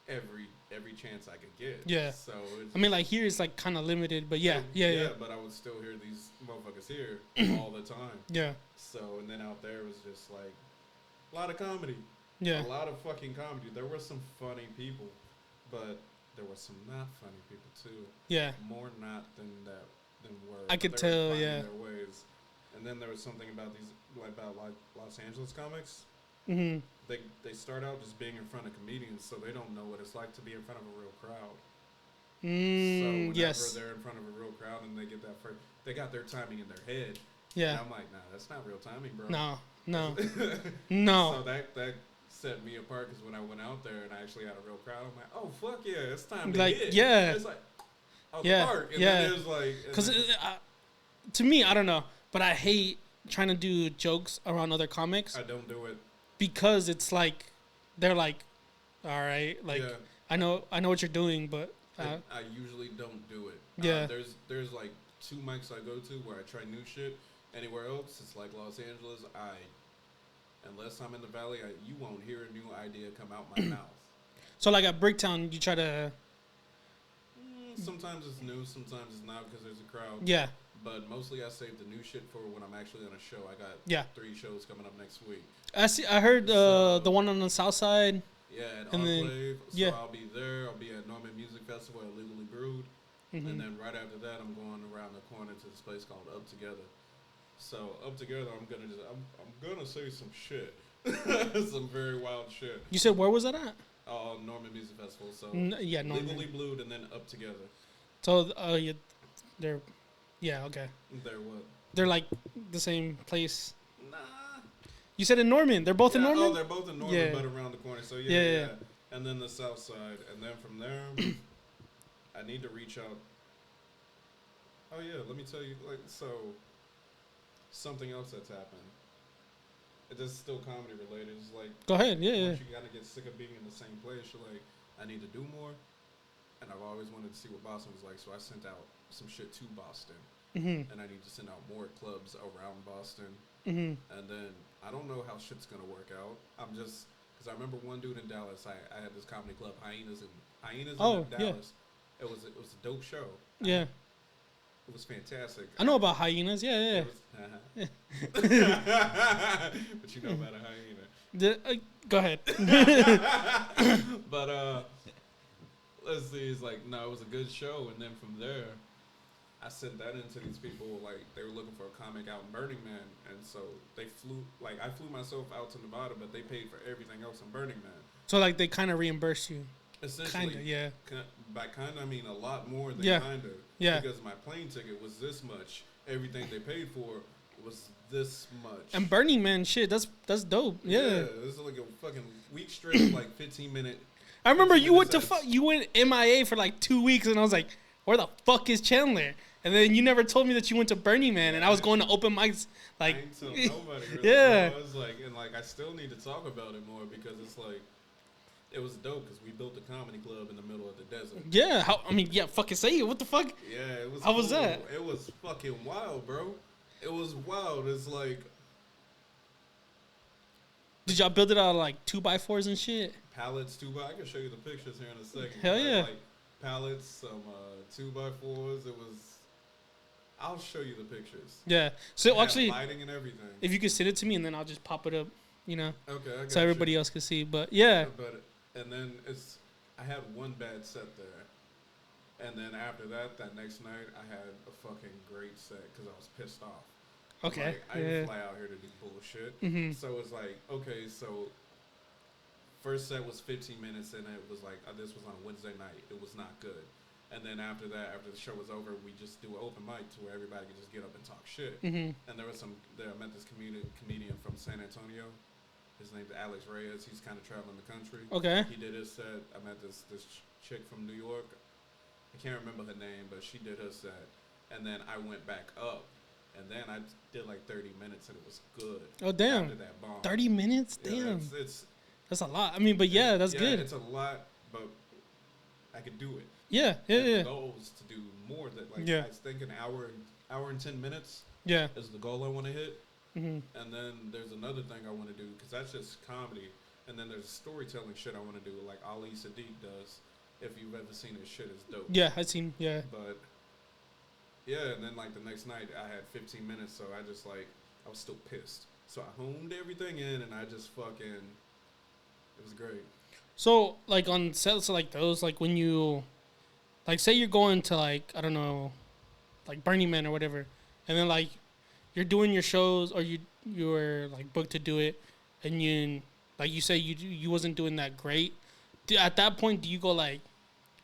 Every chance I could get. Yeah. So I mean, like here is like kind of limited, but yeah. But I would still hear these motherfuckers here all the time. Yeah. So and then out there was just like a lot of comedy. Yeah. A lot of fucking comedy. There were some funny people, but there were some not funny people too. Yeah. More not than were. I could tell. Yeah. Their ways. And then there was something about about Los Angeles comics. Mm-hmm. They start out just being in front of comedians, so they don't know what it's like to be in front of a real crowd. So whenever they're in front of a real crowd and they get that first, they got their timing in their head. Yeah. And I'm like, nah, that's not real timing, bro. No. So that set me apart because when I went out there and I actually had a real crowd, I'm like, oh fuck yeah, it's time to hit. Yeah. It's like, the park. And then it was like, because to me, I don't know, but I hate trying to do jokes around other comics. I don't do it. Because it's like, they're like, all right, like, I know what you're doing, but I usually don't do it. Yeah. There's like 2 mics I go to where I try new shit. Anywhere else, it's like Los Angeles. Unless I'm in the Valley, you won't hear a new idea come out my mouth. So like at Bricktown, you try to. Sometimes it's new, sometimes it's not because there's a crowd. Yeah. But mostly I save the new shit for when I'm actually on a show. I got 3 shows coming up next week. I heard the one on the south side. Yeah, at Enclave. So I'll be there. I'll be at Norman Music Festival at Legally Brewed. Mm-hmm. And then right after that, I'm going around the corner to this place called Up Together. So Up Together, I'm gonna say some shit, some very wild shit. You said where was that at? Norman Music Festival. So Norman. Legally Blued and then Up Together. So They're, yeah, okay. They're what? They're like the same place. Nah. You said in Norman. They're both in Norman? Oh, they're both in Norman, Yeah. but around the corner. So, Yeah. And then the south side. And then from there, I need to reach out. Oh, yeah, let me tell you. Like, so, something else that's happened. It is still comedy related. It's like, Go ahead. Yeah. once you kind of get sick of being in the same place, you're like, I need to do more. And I've always wanted to see what Boston was like, so I sent out some shit to Boston. Mm-hmm. And I need to send out more clubs around Boston. Mm-hmm. And then I don't know how shit's gonna work out. I'm just because I remember one dude in Dallas. I had this comedy club, Hyenas in Dallas. It was a dope show. Yeah. It was fantastic. I know about hyenas. Yeah. But you know about a hyena. Go ahead. But let's see. It's like no, it was a good show. And then from there, I sent that into these people, like, they were looking for a comic out in Burning Man, and so they flew, like, I flew myself out to Nevada, but they paid for everything else in Burning Man. So, like, they kind of reimburse you. Essentially. Kind of, yeah. By kind of, I mean a lot more than kind of. Yeah. Because my plane ticket was this much. Everything they paid for was this much. And Burning Man, shit, that's dope. Yeah. It was like a fucking week straight, like, 15-minute. I remember you went you went MIA for, like, 2 weeks, and I was like, where the fuck is Chandler? And then you never told me that you went to Burning Man, and I was going to open mics, like... I ain't tell nobody, really. Yeah. Bro. I was like, and, like, I still need to talk about it more because it's, like, it was dope because we built a comedy club in the middle of the desert. Yeah, fucking say it. What the fuck? Yeah, it was How was that? It was fucking wild, bro. It was wild. It's like... Did y'all build it out of, like, 2x4s and shit? Pallets, 2x... I can show you the pictures here in a second. Hell yeah. Like, pallets, some 2x4s. It was... I'll show you the pictures. Yeah. So, Had actually... lighting and everything. If you could send it to me, and then I'll just pop it up, you know? Okay, I got so everybody else can see. But, yeah. And then I had one bad set there. And then after that next night, I had a fucking great set because I was pissed off. Okay. Like, I didn't fly out here to do bullshit. Mm-hmm. So it's like, okay, so first set was 15 minutes, and it was like, this was on a Wednesday night. It was not good. And then after that, after the show was over, we just do an open mic to where everybody could just get up and talk shit. Mm-hmm. And I met this comedian from San Antonio. His name's Alex Reyes. He's kind of traveling the country. Okay. He did his set. I met this chick from New York. I can't remember her name, but she did her set. And then I went back up. And then I did like 30 minutes, and it was good. Oh, damn. After that bomb. 30 minutes? Yeah, Damn. it's that's a lot. I mean, but yeah, that's good. It's a lot, but I could do it. Yeah. The goal is to do more. I think an hour and 10 minutes is the goal I want to hit. Mm-hmm. And then there's another thing I want to do, because that's just comedy. And then there's storytelling shit I want to do, like Ali Sadiq does. If you've ever seen his shit, it's dope. Yeah, I've seen, yeah. But, yeah, and then, like, the next night, I had 15 minutes, so I just, like, I was still pissed. So I honed everything in, and I just fucking, it was great. So, like, on sets like those, like, when you, like, say you're going to, like, I don't know, like, Burning Man or whatever, and then, like, you're doing your shows, or you're, like, booked to do it, and you, like, you say you wasn't doing that great. At that point, do you go, like,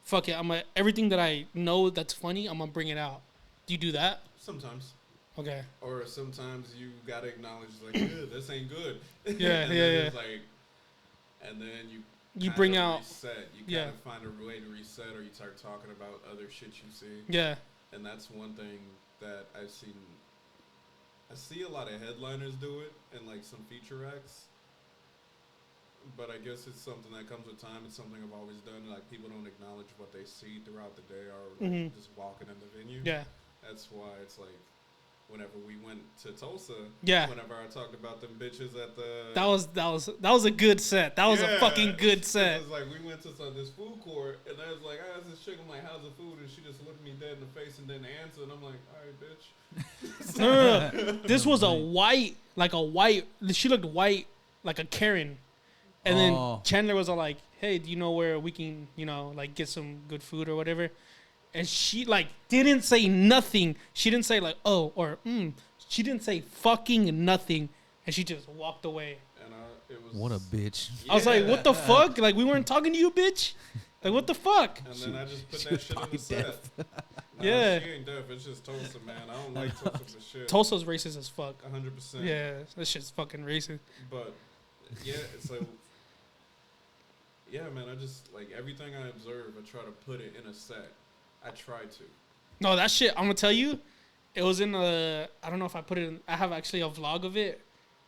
fuck it, everything that I know that's funny, I'm gonna bring it out? Do you do that? Sometimes. Okay. Or sometimes you gotta acknowledge, like, yeah, this ain't good. Yeah, and yeah. It's like, and then you bring out reset. You gotta find a way to reset, or you start talking about other shit you see. Yeah. And that's one thing that I've seen. I see a lot of headliners do it, and like some feature acts. But I guess it's something that comes with time. It's something I've always done. Like, people don't acknowledge what they see throughout the day, or like just walking in the venue. Yeah. That's why it's like, whenever we went to Tulsa, whenever I talked about them bitches at the... That was a good set. That was a fucking good set. It was like, we went to this food court, and I was like, I asked this chick, I'm like, how's the food? And she just looked me dead in the face and didn't answer, and I'm like, all right, bitch. No. This was she looked white, like a Karen. And then Chandler was all like, hey, do you know where we can, like, get some good food or whatever? And she, like, didn't say nothing. She didn't say, like, oh, or, She didn't say fucking nothing. And she just walked away. And it was... What a bitch. Yeah. I was like, what the fuck? Like, we weren't talking to you, bitch? Like, what the fuck? And then I just put that shit in the set. Nah, Yeah. she ain't deaf. It's just Tulsa, man. I don't like Tulsa for shit. Tulsa's racist as fuck. 100%. Yeah, that shit's fucking racist. But yeah, it's like, yeah, man. I just like everything I observe. I try to put it in a set. I try to. No, that shit. I'm gonna tell you, it was in a. I don't know if I put it in. I have actually a vlog of it.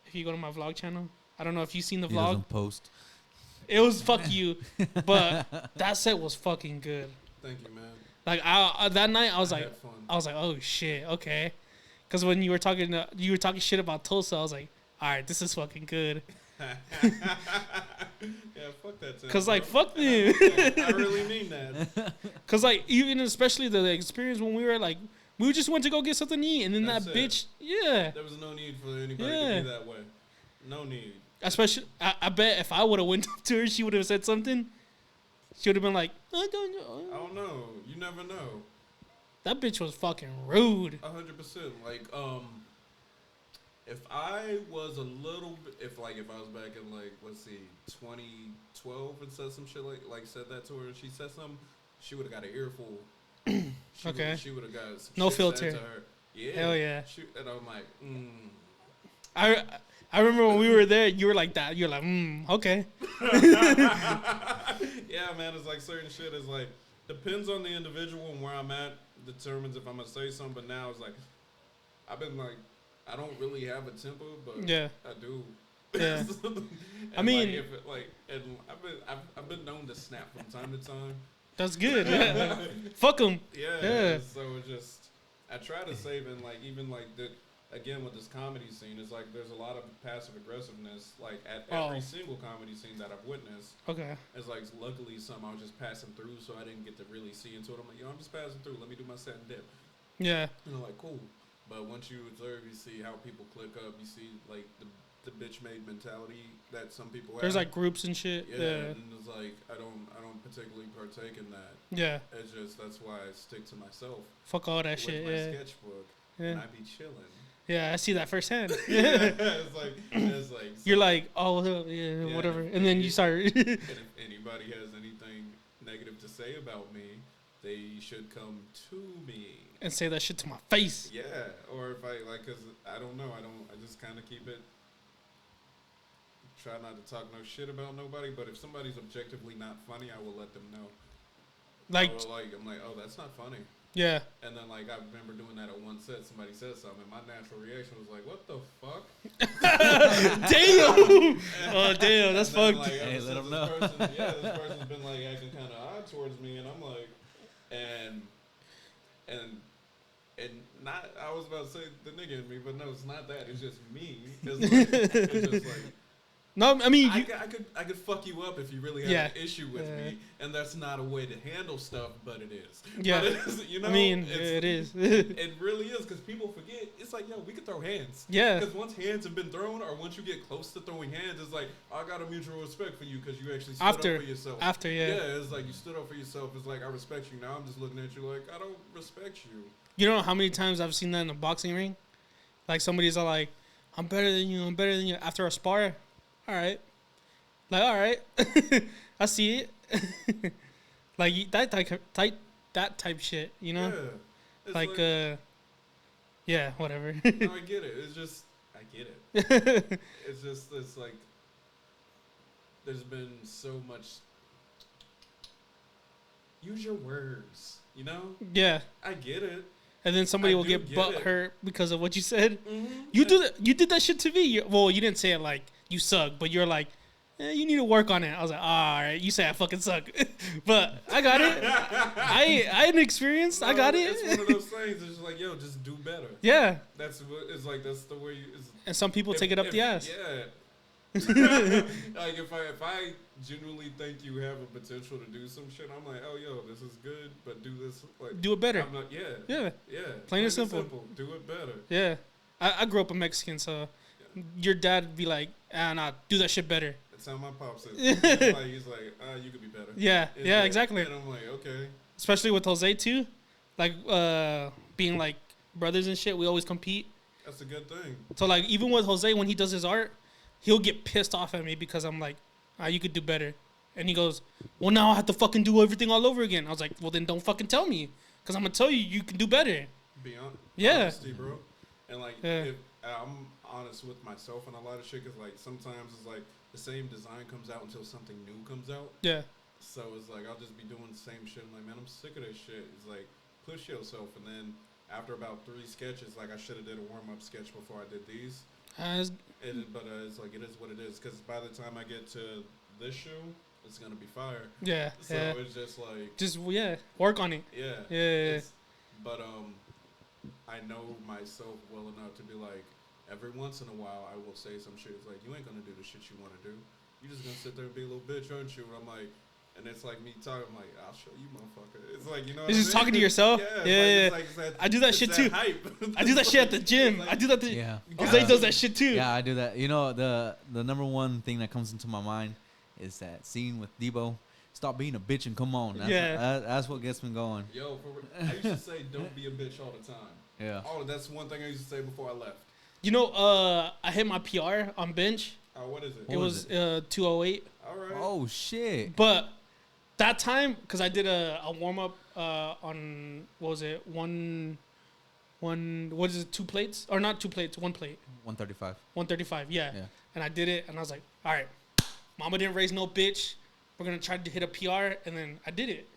If you go to my vlog channel, I don't know if you've seen the He vlog. doesn't post. It was fuck you, but that set was fucking good. Thank you, man. Like I that night, I was had like, fun. oh shit, okay. Because when you were talking shit about Tulsa, I was like, all right, this is fucking good. Yeah, fuck that. Cause like bro. fuck them. I really mean that. Cause like even especially the experience when we were like we just went to go get something to eat and then That's that it. bitch, yeah. There was no need for anybody Yeah. to be that way. No need. Especially, I bet if I would have went up to her, she would have said something. She would have been like, I don't know. I don't know. You never know. That bitch was fucking rude. 100%. Like, if I was a little bit, if I was back in like, let's see, 2012 and said some shit like said that to her and she said something, she would have got an earful. Okay. She would have got some No shit filter. said to her. Yeah. Hell yeah. And I'm like, I remember when we were there, you were like that. You're like, okay. Yeah, man, it's like certain shit is like, depends on the individual and where I'm at, determines if I'm going to say something. But now it's like, I've been like, I don't really have a temper, but Yeah. I do. Yeah. And I mean- like, if it, like, and I've been known to snap from time to time. That's good. Yeah. Fuck them. Yeah. So it's just, I try to save in like, even like again with this comedy scene, it's like there's a lot of passive aggressiveness like at every single comedy scene that I've witnessed. Okay. It's like luckily some I was just passing through, so I didn't get to really see into it. I'm like, I'm just passing through. Let me do my set and dip. Yeah. And I'm like, cool. But once you observe, you see how people click up. You see like the bitch made mentality that some people There's have. like groups and shit. Yeah. And it's like I don't particularly partake in that. Yeah. It's just that's why I stick to myself. Fuck all that with shit. my Yeah. sketchbook, Yeah. and I be chilling. Yeah. I see that firsthand. It's like You're like, oh, yeah, whatever. And then you start. And if anybody has anything negative to say about me, they should come to me. And say that shit to my face. Yeah, or if I like, cause I don't know, I just kind of keep it. Try not to talk no shit about nobody, but if somebody's objectively not funny, I will let them know. Like, I'm like, oh, that's not funny. yeah. And then like I remember doing that at one set. Somebody said something, and my natural reaction was like, "What the fuck?" Damn. Oh damn, that's And then, fucked. like, Hey, ever let since 'em this know. This person's been like acting kind of odd towards me, and I'm like, and not. I was about to say the nigga in me, but no, it's not that. It's just me. It's just like. No, I mean, I could fuck you up if you really have an issue with me, and that's not a way to handle stuff, but it is. Yeah. But it is, you know, I mean, it is. It really is, because people forget. It's like, yo, we can throw hands. Yeah. Because once hands have been thrown, or once you get close to throwing hands, it's like, I got a mutual respect for you because you actually stood up for yourself. Yeah. Yeah, it's like you stood up for yourself. It's like, I respect you. Now I'm just looking at you like, I don't respect you. You know how many times I've seen that in a boxing ring? Like, somebody's all like, I'm better than you. After a spar, all right. Like, all right. I see it. Like, that type shit, you know? Yeah. It's Like, yeah, whatever. No, I get it. It's just, I get it. It's like, there's been so much, use your words, you know? Yeah. I get it. And then somebody I will do get get butt it. hurt because of what you said. Mm-hmm. You did that shit to me. You didn't say it like, you suck, but you're like, you need to work on it. I was like, all right, you say I fucking suck. But I got it. I had an experience. I got it. It's one of those things. It's just like, yo, just do better. Yeah. That's what it's like. That's the way. And some people take it up the ass. Yeah. Like if I genuinely think you have a potential to do some shit, I'm like, oh, yo, this is good, but do this. Like, Do it better. I'm not, yeah. Yeah. Yeah. Plain and simple. Do it better. Yeah. I grew up a Mexican, so your dad would be like, nah, do that shit better. That's how my pop says. He's like, you could be better. Yeah. It's Yeah, like, exactly. And I'm like, okay. Especially with Jose, too. Like, being like brothers and shit, we always compete. That's a good thing. So, like, even with Jose, when he does his art, he'll get pissed off at me because I'm like, you could do better. And he goes, well, now I have to fucking do everything all over again. I was like, well, then don't fucking tell me. Because I'm going to tell you, you can do better. Beyond Yeah. honesty, bro. And like, if I'm honest with myself on a lot of shit, because like sometimes it's like the same design comes out until something new comes out. Yeah. So it's like I'll just be doing the same shit. I'm like, man, I'm sick of this shit. It's like push yourself, and then after about 3 sketches, like I should have did a warm up sketch before I did these. But it's like it is what it is. Because by the time I get to this shoe, it's gonna be fire. Yeah. So it's just like work on it. Yeah. Yeah. But I know myself well enough to be like, every once in a while, I will say some shit. It's like, you ain't gonna do the shit you want to do. You just gonna sit there and be a little bitch, aren't you? And I'm like, and it's like me talking. I'm like, I'll show you, motherfucker. It's like, you know. You're just talking to yourself. Yeah. It's like I do that shit too. Hype. I do that shit at the gym. Like, I do that. Jose does that shit too. Yeah, I do that. You know, the number one thing that comes into my mind is that scene with Debo. Stop being a bitch and come on. That's what gets me going. Yo, I used to say, don't be a bitch all the time. Yeah. Oh, that's one thing I used to say before I left. You know, I hit my PR on bench. Oh, what is it? It was 208. All right. Oh shit. But that time, because I did a warm up on what was it? What is it? 2 plates or not 2 plates? 1 plate. 135. 135. Yeah. And I did it, and I was like, all right, mama didn't raise no bitch. We're gonna try to hit a PR, and then I did it.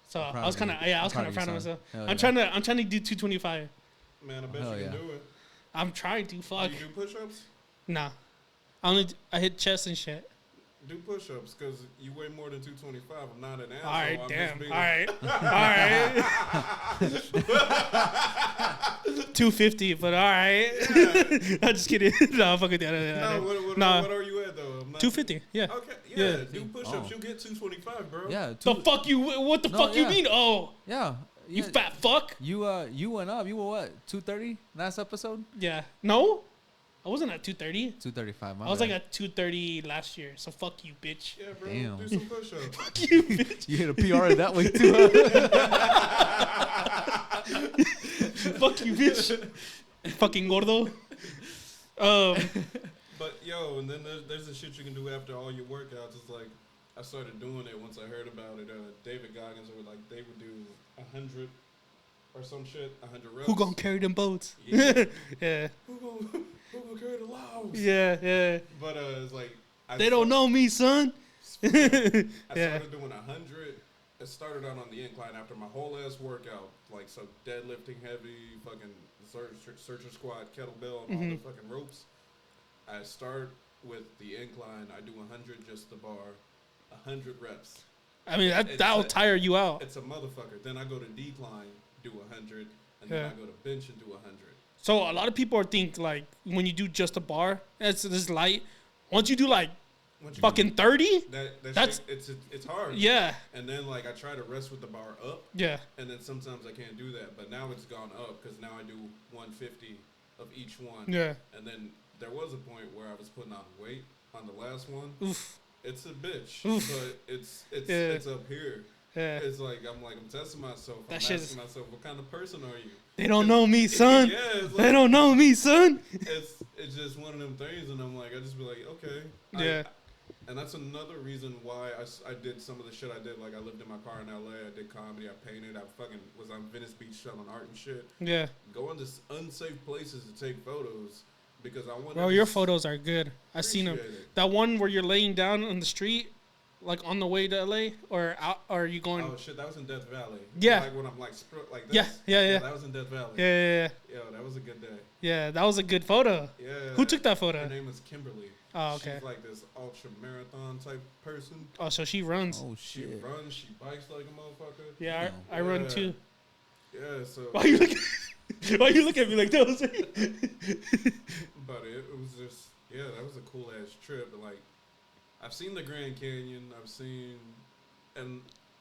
So I was kind of proud of myself. I'm trying to do 225. Man, I bet you can do it. I'm trying to. Fuck. Do you do push-ups? Nah. I hit chest and shit. Do push-ups, because you weigh more than 225. I'm not an asshole. All right, I'm damn. just All right. 250, but all right. Yeah. I'm just kidding. No, fuck with that. What are you at, though? 250, yeah. Okay, yeah. Do push-ups. You get 225, bro. Yeah. The fuck you? What the fuck you mean? Oh. Yeah. You fat fuck. You went up. You were what? 230 last episode? Yeah. No. I wasn't at 230. 235. I was like at 230 last year. So fuck you, bitch. Yeah, bro. Damn. Do some push-ups. Fuck you, bitch. You hit a PR that way too. Fuck you, bitch. Fucking gordo. But yo, and then there's the shit you can do after all your workouts. It's like I started doing it once I heard about it. David Goggins they would do 100 or some shit, 100 reps. Who gonna carry them boats? Yeah. Yeah. Who gonna carry the logs? Yeah. But it's like they don't know me, son. I started doing 100. It started out on the incline after my whole ass workout, like so deadlifting heavy, fucking searcher squat, kettlebell, and all the fucking ropes. I start with the incline. I do 100 just the bar, 100 reps. I mean that'll tire you out. It's a motherfucker. Then I go to decline, do 100, and then I go to bench and do 100. So a lot of people think like when you do just a bar, it's this light. Once you do like fucking 30, that's shit, it's hard. Yeah. And then like I try to rest with the bar up. Yeah. And then sometimes I can't do that, but now it's gone up because now I do 150 of each one. Yeah. And then there was a point where I was putting on weight on the last one. Oof. It's a bitch, Oof. but it's up here. Yeah. It's like I'm testing myself. I'm asking myself, what kind of person are you? They don't know me, son. Yeah, it's like, they don't know me, son. It's just one of them things, and I'm like, I just be like, okay. Yeah. And that's another reason why I did some of the shit I did. Like, I lived in my car in L.A., I did comedy, I painted, I fucking was on Venice Beach selling art and shit. Yeah. Going to unsafe places to take photos because I wanted Bro, your photos are good. I've seen them. It. That one where you're laying down on the street, like on the way to L.A., or are you going... Oh, shit, that was in Death Valley. Yeah. Like when I'm like this. Yeah. That was in Death Valley. Yeah. Yo, that was a good day. Yeah, that was a good photo. Yeah. Who took that photo? Her name is Kimberly. Oh, okay. She's like this ultra marathon type person. Oh, so she runs. Oh, She shit. runs, she bikes like a motherfucker. Yeah, I run too. Yeah, so. Why you look at me like that? But it was just, that was a cool ass trip. And like, I've seen the Grand Canyon,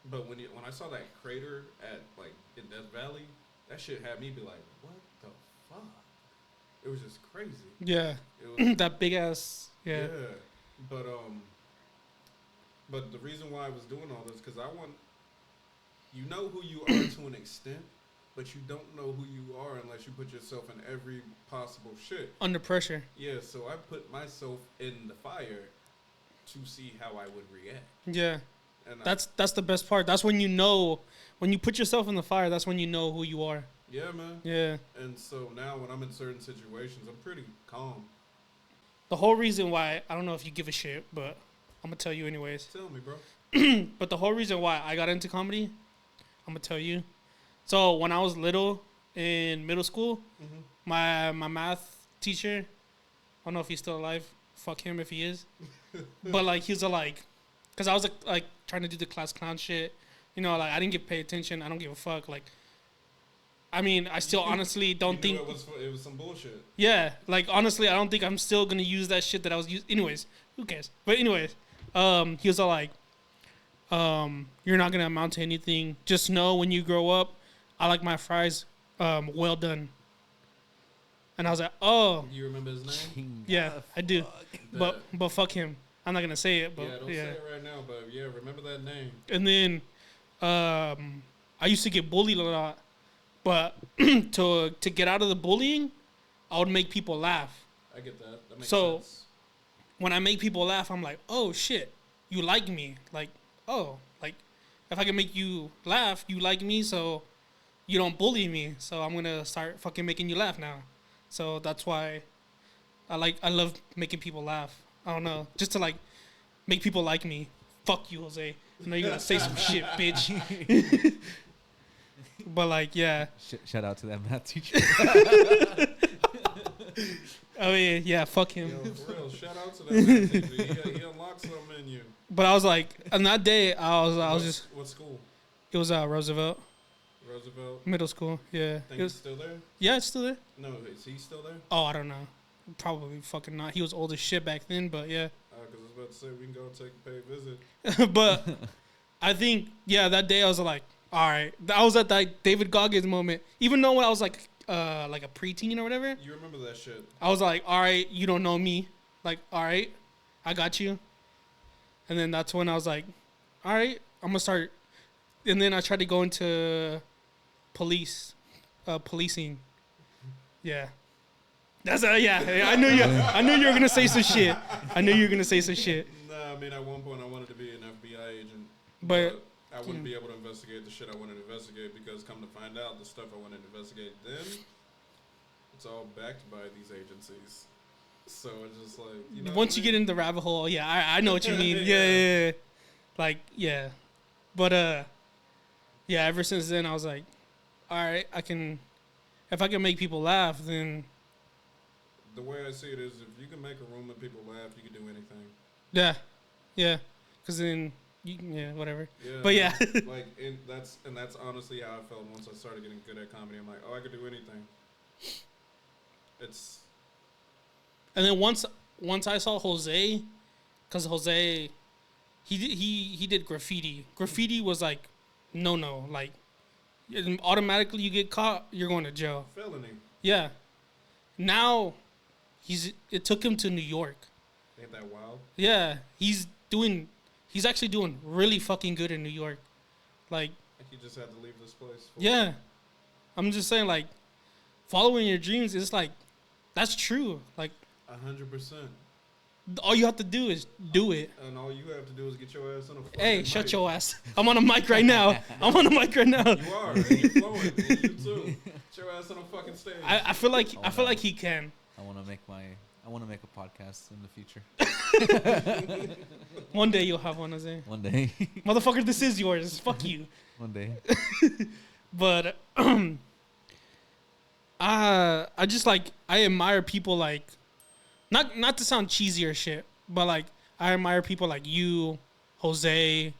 but when I saw that crater at like in Death Valley, that shit had me be like, what the fuck? It was just crazy. Yeah. It was, that big ass. Yeah. But the reason why I was doing all this because I want you know who you are to an extent, but you don't know who you are unless you put yourself in every possible shit. Under pressure. Yeah, so I put myself in the fire to see how I would react. Yeah. And that's the best part. That's when you know, when you put yourself in the fire. That's when you know who you are. Yeah, man. Yeah. And so now when I'm in certain situations, I'm pretty calm. The whole reason why, I don't know if you give a shit, but I'm gonna tell you anyways. Tell me, bro. But the whole reason why I got into comedy, I'm gonna tell you. So when I was little in middle school, my math teacher, I don't know if he's still alive. Fuck him if he is. But like he was like, cause I was like trying to do the class clown shit. You know, like I didn't get paid attention. I don't give a fuck. Like, I mean, I still honestly don't think it was some bullshit. Yeah, like honestly, I don't think I'm still gonna use that shit that I was using. Anyways, who cares? But anyways, he was all like, "You're not gonna amount to anything. Just know when you grow up, I like my fries, well done." And I was like, "Oh, You remember his name? yeah, I do." But fuck him. I'm not gonna say it. But Yeah, don't say it right now. But yeah, remember that name. And then, I used to get bullied a lot, but to get out of the bullying, I would make people laugh. I get that. That makes So, sense. when I make people laugh, I'm like, oh shit, you like me. Like, oh, like if I can make you laugh, you like me, so you don't bully me. So I'm gonna start fucking making you laugh now. So that's why I love making people laugh. I don't know, just to like make people like me. Fuck you, Jose. I know you're gonna say some shit, bitch. But like, yeah. Shout out to that math teacher. I mean, yeah, fuck him. Yo, for real, shout out to that man teacher. He unlocked something in you. But I was like, on that day, I was just. What school? It was Roosevelt Roosevelt. Middle School. Yeah. Think It was, he's still there? yeah, it's still there. No, is he still there? Oh, I don't know. Probably fucking not. He was old as shit back then, but yeah. Because I was about to say we can go take a paid visit. But I think, yeah, that day I was like, all right. I was at that David Goggins moment. Even though when I was like a preteen or whatever, You remember that shit? I was like, all right, you don't know me. Like, all right, I got you. And then that's when I was like, all right, I'm going to start. And then I tried to go into policing. Yeah. That's yeah. I knew you were gonna say some shit. I knew you were gonna say some shit. Nah, I mean, at one point I wanted to be an FBI agent. But I wouldn't be able to investigate the shit I wanted to investigate because come to find out the stuff I wanted to investigate then, it's all backed by these agencies. So it's just like, you know. Once you get in the rabbit hole, yeah, I know what you mean. Yeah. Like, yeah. But yeah, ever since then I was like, all right, if I can make people laugh, then The way I see it is, if you can make a room of people laugh, you can do anything. yeah, because then whatever. Yeah, but yeah, like that's honestly how I felt once I started getting good at comedy. I'm like, oh, I could do anything. It's. And then once I saw Jose, because Jose, he did graffiti. Graffiti was like, no, like, automatically you get caught, you're going to jail. Felony. Yeah. Now, it took him to New York. Ain't that wild? Yeah, he's actually doing really fucking good in New York. Like he just had to leave this place. Yeah. I'm just saying, like, following your dreams is like, that's true. Like, 100%. All you have to do is do it. And all you have to do is get your ass on a fucking Hey, shut mic. your ass. I'm on a mic right now. You are, and you're flowing. And you too. Get your ass on a fucking stage. I feel like he can. I want to make a podcast in the future. One day you'll have one, Jose. One day. Motherfucker, this is yours. Fuck you. One day. But I just like, I admire people like, not to sound cheesy or shit, but like I admire people like you, Jose,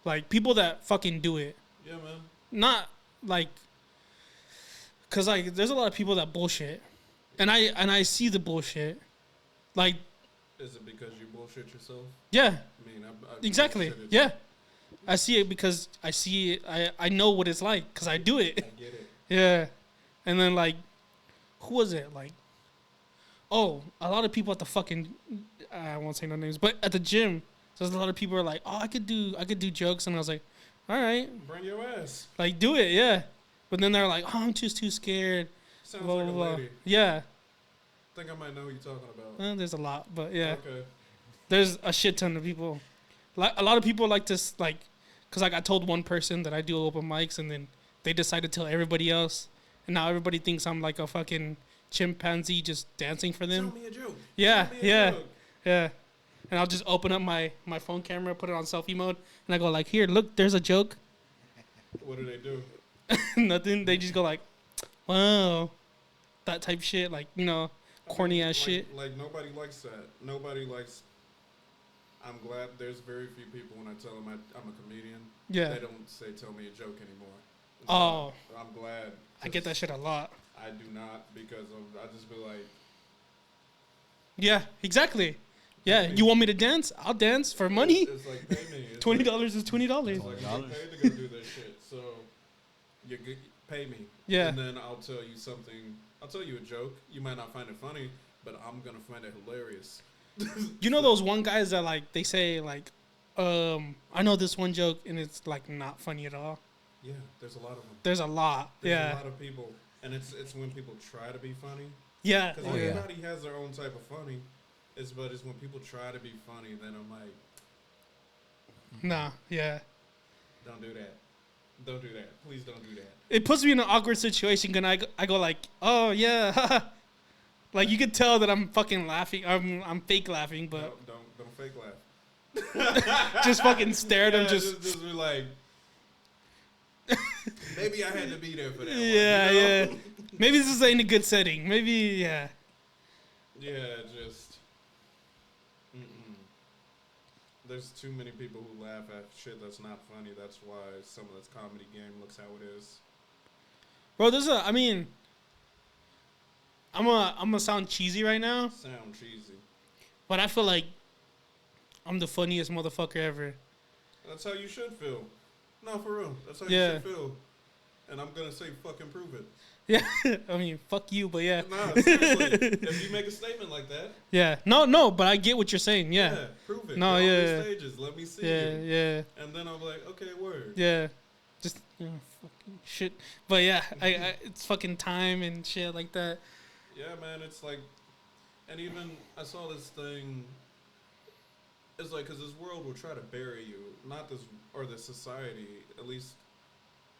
like people that fucking do it. Yeah, man. Not like, cause like there's a lot of people that bullshit, and I see the bullshit. Like, is it because you bullshit yourself? Yeah. I mean, I exactly. bullshitted. Yeah. I see it because I see it. I know what it's like because I do it. I get it. Yeah. And then like, who was it? Like, oh, a lot of people at the fucking, I won't say no names, but at the gym, there's a lot of people are like, oh, I could do jokes, and I was like, all right, bring your ass, like do it, yeah. But then they're like, oh, I'm too scared. Sounds blah, like blah, a blah. lady. Yeah. I think I might know who you're talking about. There's a lot, but yeah. Okay. There's a shit ton of people. like a lot of people like to like, cause like I told one person that I do open mics, and then they decided to tell everybody else, and now everybody thinks I'm like a fucking chimpanzee just dancing for them. Tell me a joke. Yeah, Tell me a yeah, joke. yeah. And I'll just open up my phone camera, put it on selfie mode, and I go like, here, look, there's a joke. What do they do? Nothing. They just go like, wow, that type shit, like, you know, corny ass shit. Like nobody likes that. Nobody likes. I'm glad there's very few people when I tell them I'm a comedian. Yeah. They don't say tell me a joke anymore. Oh. I'm glad. I get that shit a lot. I do not because I just be like. Yeah, exactly. Yeah, you want me to dance? I'll dance for money. It's like pay me. It's $20 like, is $20. It's like I'm paid to go do this shit, so pay me. Yeah. And then I'll tell you something. I'll tell you a joke. You might not find it funny, but I'm gonna find it hilarious. You know those one guys that like they say like, I know this one joke and it's like not funny at all. Yeah, there's a lot of them. There's a lot. There's a lot of people, and it's when people try to be funny. Yeah. Because everybody has their own type of funny. But it's when people try to be funny, then I'm like, nah, yeah. Don't do that. Don't do that. Please don't do that. It puts me in an awkward situation, and I go like, oh yeah, like you could tell that I'm fucking laughing. I'm fake laughing, but No, don't fake laugh. just fucking stare at him. Just be like, maybe I had to be there for that. Yeah, one, you know? yeah. Maybe this ain't a good setting. Maybe yeah. Yeah, just. There's too many people who laugh at shit that's not funny. That's why some of this comedy game looks how it is. Bro, I mean, I'm gonna sound cheesy right now, Sound cheesy. but I feel like I'm the funniest motherfucker ever. That's how you should feel. No, for real. That's how Yeah. you should feel. And I'm gonna say fucking prove it. Yeah, I mean, fuck you, but yeah. Nah, seriously. If you make a statement like that. Yeah, no, but I get what you're saying. Yeah, prove it. No, Get on yeah. these stages. Let me see yeah, you. yeah, And then I'm like, okay, word. yeah. Just fucking shit. But yeah, I it's fucking time and shit like that. Yeah, man, it's like, and even I saw this thing. It's like, because this world will try to bury you, not this, or the society, at least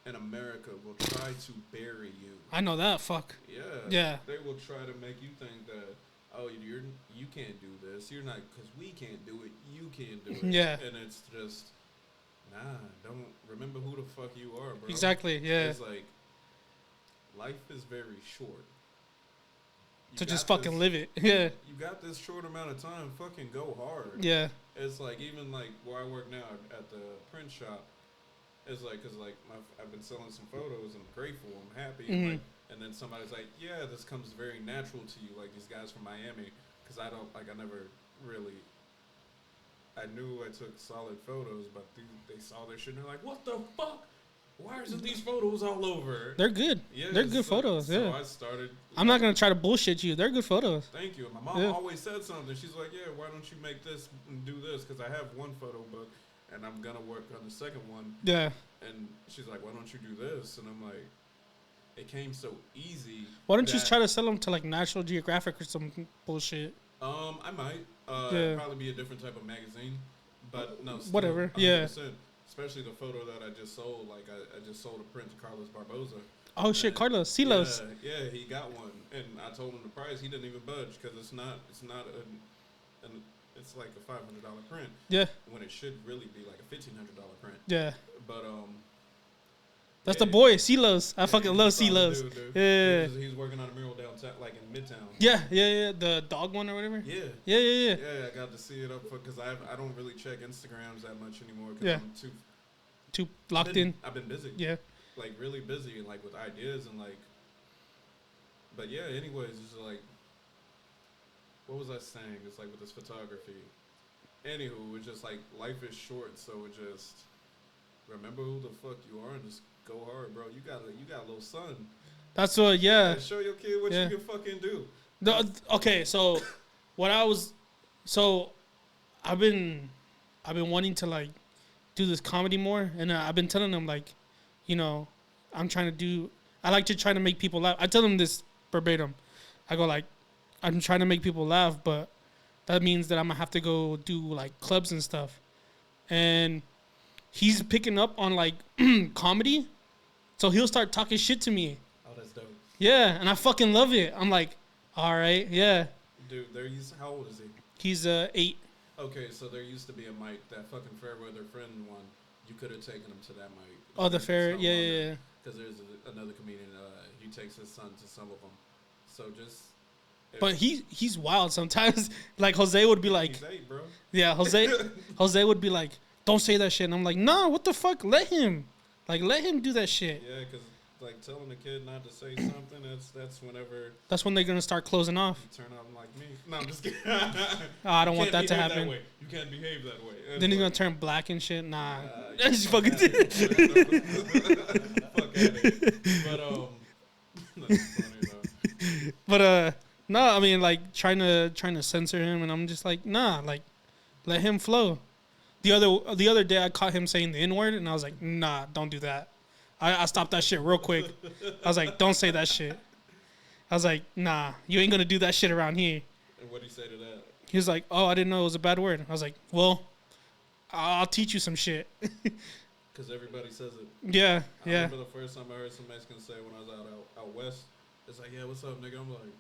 in America, will try to bury you. I know that. Fuck. Yeah. Yeah. They will try to make you think that, oh, you can't do this. You're not, because we can't do it. You can't do it. Yeah. And it's just, nah, don't remember who the fuck you are, bro. Exactly. Yeah. It's like, life is very short. To just fucking live it. Yeah. You got this short amount of time. Fucking go hard. Yeah. It's like, even like where I work now at the print shop. It's like, cause like I've been selling some photos. I'm grateful. I'm happy. Mm-hmm. Like, and then somebody's like, yeah, this comes very natural to you. Like these guys from Miami. Cause I never really. I knew I took solid photos, but they saw their shit and they're like, what the fuck? Why isn't these photos all over? They're good. Yeah, They're good photos. So Yeah. I started. I'm not gonna try to bullshit you. They're good photos. Thank you. And my mom Yeah. always said something. She's like, yeah, why don't you make this and do this? Because I have one photo book, and I'm going to work on the second one. Yeah. And she's like, why don't you do this? And I'm like, it came so easy. Why don't you try to sell them to like National Geographic or some bullshit? I might. Yeah. Probably be a different type of magazine. But no, still, Whatever. 100%. Yeah. Especially the photo that I just sold. Like, I just sold a print to Carlos Barboza. Oh shit, Carlos, Silos. Yeah, he got one, and I told him the price. He didn't even budge because it's like a $500 print. Yeah. When it should really be like a $1,500 print. Yeah. But That's the boy, Silos. I fucking love Silos. Dude. Yeah. He's working on a mural downtown, like in Midtown. Yeah. The dog one or whatever. Yeah. Yeah. Yeah, I got to see it up because I don't really check Instagrams that much anymore because I'm too locked in. I've been busy. Yeah. Like really busy and like with ideas and like. But yeah, anyways, it's like. What was I saying? It's like with this photography. Anywho, it's just like life is short, so it just remember who the fuck you are and just go hard, bro. You got a little son. That's what. Yeah. Show your kid what you can fucking do. Okay, so I've been wanting to like do this comedy more, and I've been telling them like, you know, I like to try to make people laugh. I tell them this verbatim. I go like, I'm trying to make people laugh, but that means that I'm gonna have to go do like clubs and stuff. and he's picking up on like comedy, so he'll start talking shit to me. Oh, that's dope. Yeah, and I fucking love it. I'm like, all right, yeah. Dude, how old is he? He's 8. Okay, so there used to be a mic, that fucking Fairweather Friend one. You could have taken him to that mic. Oh, the fair, yeah. Because there's another comedian. He takes his son to some of them. So just. But he's wild sometimes. Like Jose would be like, he's 8, bro. Yeah, Jose would be like, don't say that shit. And I'm like, nah, what the fuck? Let him do that shit. Yeah, because like telling the kid not to say something, that's whenever. That's when they're gonna start closing off. Turn out like me. No, I'm just kidding. I don't want that to happen. You can't behave that way. Then he's gonna turn black and shit. Nah, just fucking. Fuck out of it. But that's funny though. But no, I mean like trying to censor him, and I'm just like, nah, like let him flow. The other day I caught him saying the N-word, and I was like, nah, don't do that. I stopped that shit real quick. I was like, don't say that shit. I was like, nah, you ain't gonna do that shit around here. And what'd he say to that? He was like, oh, I didn't know it was a bad word. I was like, well, I'll teach you some shit. Because everybody says it. Yeah, I yeah. remember the first time I heard some Mexicans say when I was out west, it's like, yeah, what's up, nigga? I'm like,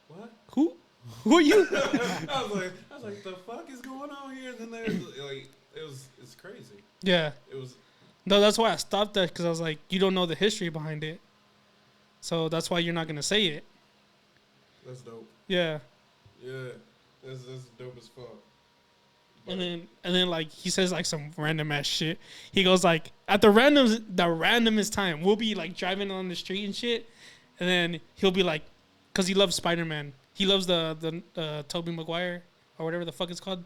what? Who are you? I was like, the fuck is going on here? And then there's like, it's crazy. Yeah. It was. No, that's why I stopped that, because I was like, you don't know the history behind it. So that's why you're not going to say it. That's dope. Yeah. Yeah. That's dope as fuck. But And then like he says like some random ass shit. He goes like at the randomest time, we'll be like driving on the street and shit, and then he'll be like, because he loves Spider-Man. He loves the Tobey Maguire or whatever the fuck it's called.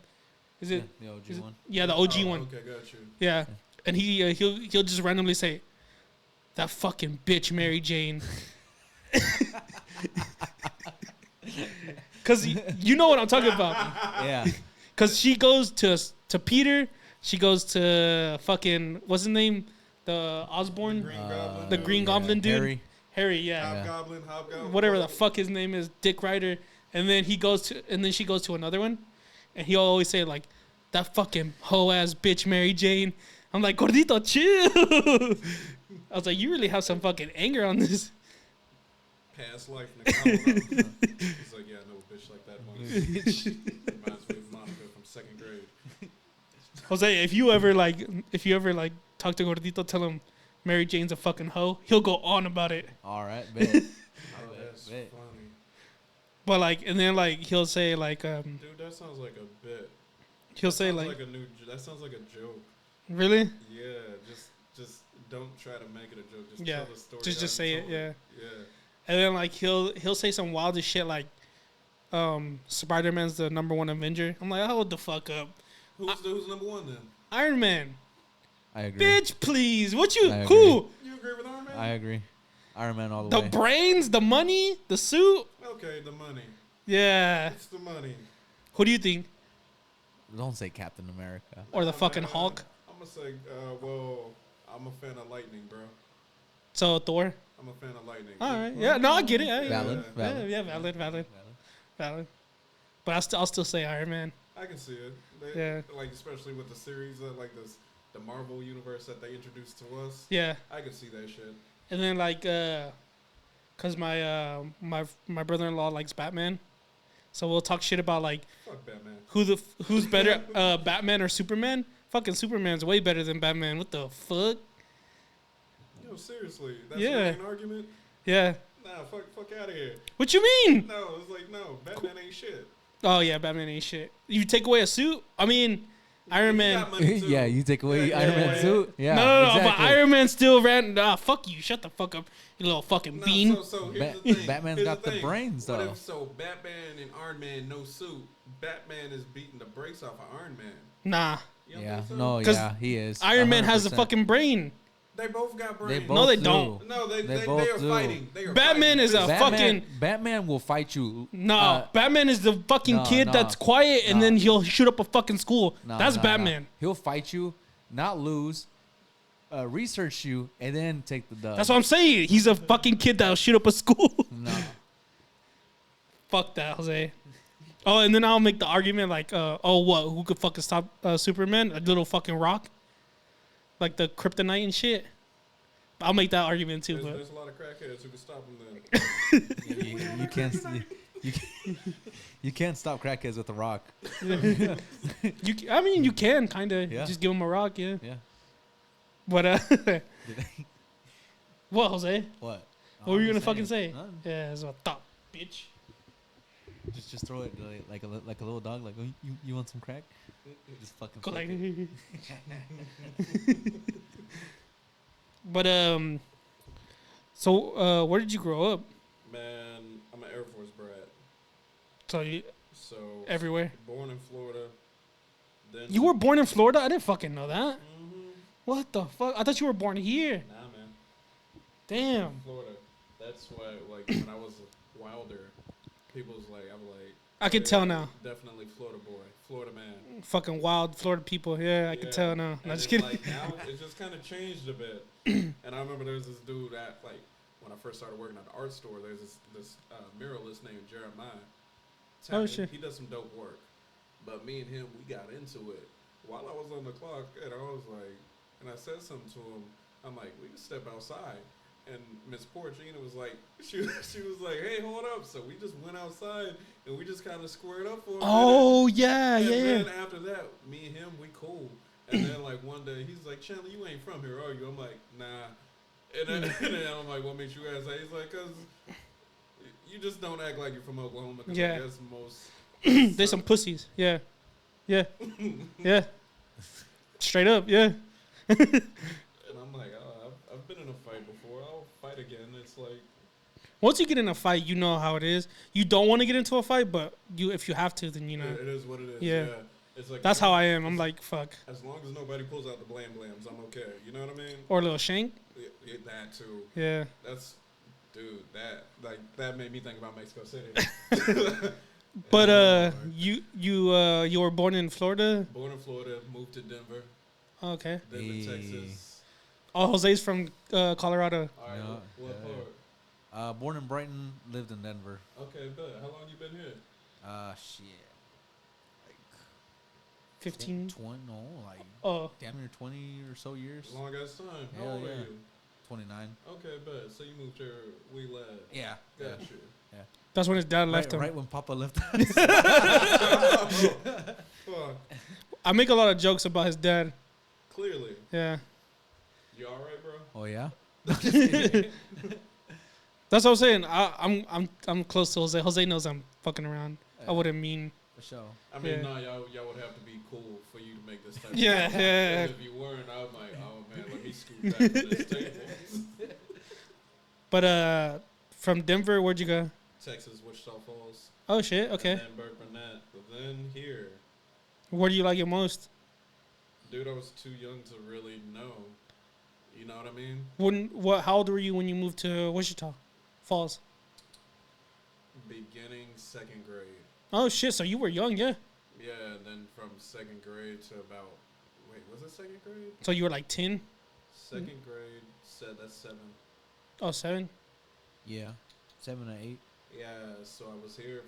Is it the OG one? Yeah, the OG one. Okay, got you. Yeah, and he'll just randomly say, "That fucking bitch Mary Jane." Cause you know what I'm talking about. Yeah. Cause she goes to Peter, she goes to fucking what's his name, the Osborn, the Green Goblin dude, Harry, yeah, Hobgoblin, whatever the fuck his name is, Dick Ryder, and then she goes to another one, and he'll always say like, that fucking hoe ass bitch Mary Jane. I'm like, gordito, chill. I was like, you really have some fucking anger on this. Past life, nigga. He's like, yeah, I know a bitch like that once. Reminds me of Monica from 2nd grade. Jose, if you ever talk to Gordito, tell him Mary Jane's a fucking hoe, he'll go on about it. All right, bet. Oh, that's funny. But like, and then like he'll say like, dude, that sounds like a bit. He'll say like that sounds like a joke. Really? Yeah, just don't try to make it a joke. Just yeah, tell the story. just say it. Yeah. Yeah. And then like he'll say some wildest shit like, Spider-Man's the #1 Avenger. I'm like, hold the fuck up. Who's number one then? Iron Man. I agree. Bitch, please. What you? I Who? You agree with Iron Man? I agree. Iron Man all the way. The brains, the money, the suit. Okay, the money. Yeah. It's the money. Who do you think? Don't say Captain America. Or the fucking Hulk? I'm gonna say, well, I'm a fan of Lightning, bro. So Thor. I'm a fan of Lightning. All right. Yeah. No, I get it. Valid. Yeah. Valid. But I'll still say Iron Man. I can see it. Yeah. Like especially with the series, like the Marvel universe that they introduced to us. Yeah. I can see that shit. And then like, cause my brother-in-law likes Batman, so we'll talk shit about like, fuck Batman. Who's better, Batman or Superman? Fucking Superman's way better than Batman. What the fuck? Yo, seriously, that's your main argument? Yeah. Nah, fuck out of here. What you mean? No, it's like no, Batman ain't shit. Oh yeah, Batman ain't shit. You take away a suit? I mean, Iron Man. Yeah, you take away Iron Man suit. Yeah, no, exactly. But Iron Man still ran. Fuck you. Shut the fuck up, you little fucking bean. So here's the thing. Batman's got the brains though. What if Batman and Iron Man no suit? Batman is beating the brakes off of Iron Man. Nah. Yeah, no, yeah, he is. Iron Man has a fucking brain. They both got brains. No, they don't. No, they are fighting. Batman is a fucking. Batman will fight you. No, Batman is the fucking kid that's quiet and then he'll shoot up a fucking school. That's Batman. He'll fight you, not lose, research you, and then take the dub. That's what I'm saying. He's a fucking kid that'll shoot up a school. No. Fuck that, Jose. Oh, and then I'll make the argument like, who could fucking stop Superman? A little fucking rock, like the kryptonite and shit. I'll make that argument too. There's a lot of crackheads who can stop him. Then you can't. You can't stop crackheads with a rock. You can kind of just give them a rock, yeah. Yeah. But what, Jose? What? What were you gonna fucking say? None. Yeah, that's what I thought, bitch. Just throw it like a little dog. Like, oh, you want some crack? Just fucking. Go like. But so where did you grow up? Man, I'm an Air Force brat. So everywhere. Born in Florida. Then you were born in Florida? I didn't fucking know that. Mm-hmm. What the fuck? I thought you were born here. Nah, man. Damn. Florida. That's why, like, when I was wilder, people was like, I could tell now. Definitely Florida boy, Florida man. Fucking wild Florida people. Yeah, I could tell now. No, just kidding. Like, now it just kind of changed a bit. And I remember there was this dude at, like, when I first started working at the art store, there's this muralist named Jeremiah. Oh, shit. He does some dope work. But me and him, we got into it while I was on the clock, and I was like, and I said something to him. I'm like, we can step outside. And Miss Porcina was like, she was like, hey, hold up. So we just went outside, and we just kind of squared up for a minute. Oh, yeah, and yeah. And then after that, me and him, we cool. And then, like, one day, he's like, Chandler, you ain't from here, are you? I'm like, nah. And then I'm like, what makes you ask that? He's like, because you just don't act like you're from Oklahoma. Cause yeah. I guess most... There's some pussies. Yeah. Yeah. Yeah. Straight up, yeah. And I'm like, oh, I've been in a fight before. I'll fight again. It's like... Once you get in a fight, you know how it is. You don't want to get into a fight, but if you have to, then you know. It is what it is. Yeah. It's like, that's how I am. I'm like, fuck. As long as nobody pulls out the blams, I'm okay. You know what I mean? Or a little shank. Yeah, that too. Yeah. That's... Dude, that made me think about Mexico City. But you were born in Florida? Born in Florida, moved to Denver. Okay. Denver, Texas. Oh, Jose's from Colorado. All right, what part? Born in Brighton, lived in Denver. Okay, but how long you been here? Shit. Like 15? 20, damn near 20 or so years. Long ass time. How old are you? 29. Okay, but so you moved here, we left. Yeah. Gotcha. Yeah. That's when his dad left him. Right when Papa left us. I make a lot of jokes about his dad. Clearly. Yeah. You all right, bro? Oh yeah. That's what I'm saying. I'm close to Jose. Jose knows I'm fucking around. I wouldn't mean. For sure. I mean, no, y'all would have to be cool for you to make this type of yeah. If you weren't, I'm like, oh man, let me scoot back to this table. But from Denver, where'd you go? Texas, Wichita Falls. Oh shit. Okay. And then Burke Burnett. But then here. Where do you like it most? Dude, I was too young to really know. You know what I mean? How old were you when you moved to Wichita Falls? Beginning second grade. Oh shit! So you were young, yeah. Yeah, and then from second grade to about was it second grade? So you were like 10? Second grade, that's 7. Oh, 7? Yeah, 7 or 8. Yeah, so I was here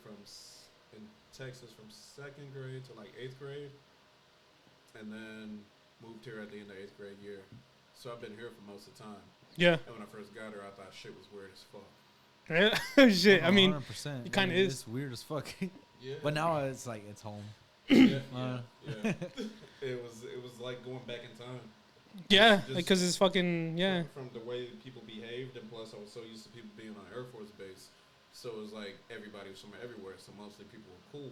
in Texas from second grade to like 8th grade, and then moved here at the end of 8th grade year. So I've been here for most of the time. Yeah. And when I first got here, I thought shit was weird as fuck. Shit, I mean, 100%. it kind of is. It's weird as fuck. Yeah. But now it's like it's home. Yeah. It was like going back in time. Yeah, because it's fucking From the way people behaved, and plus I was so used to people being on Air Force Base, so it was like everybody was from everywhere. So mostly people were cool,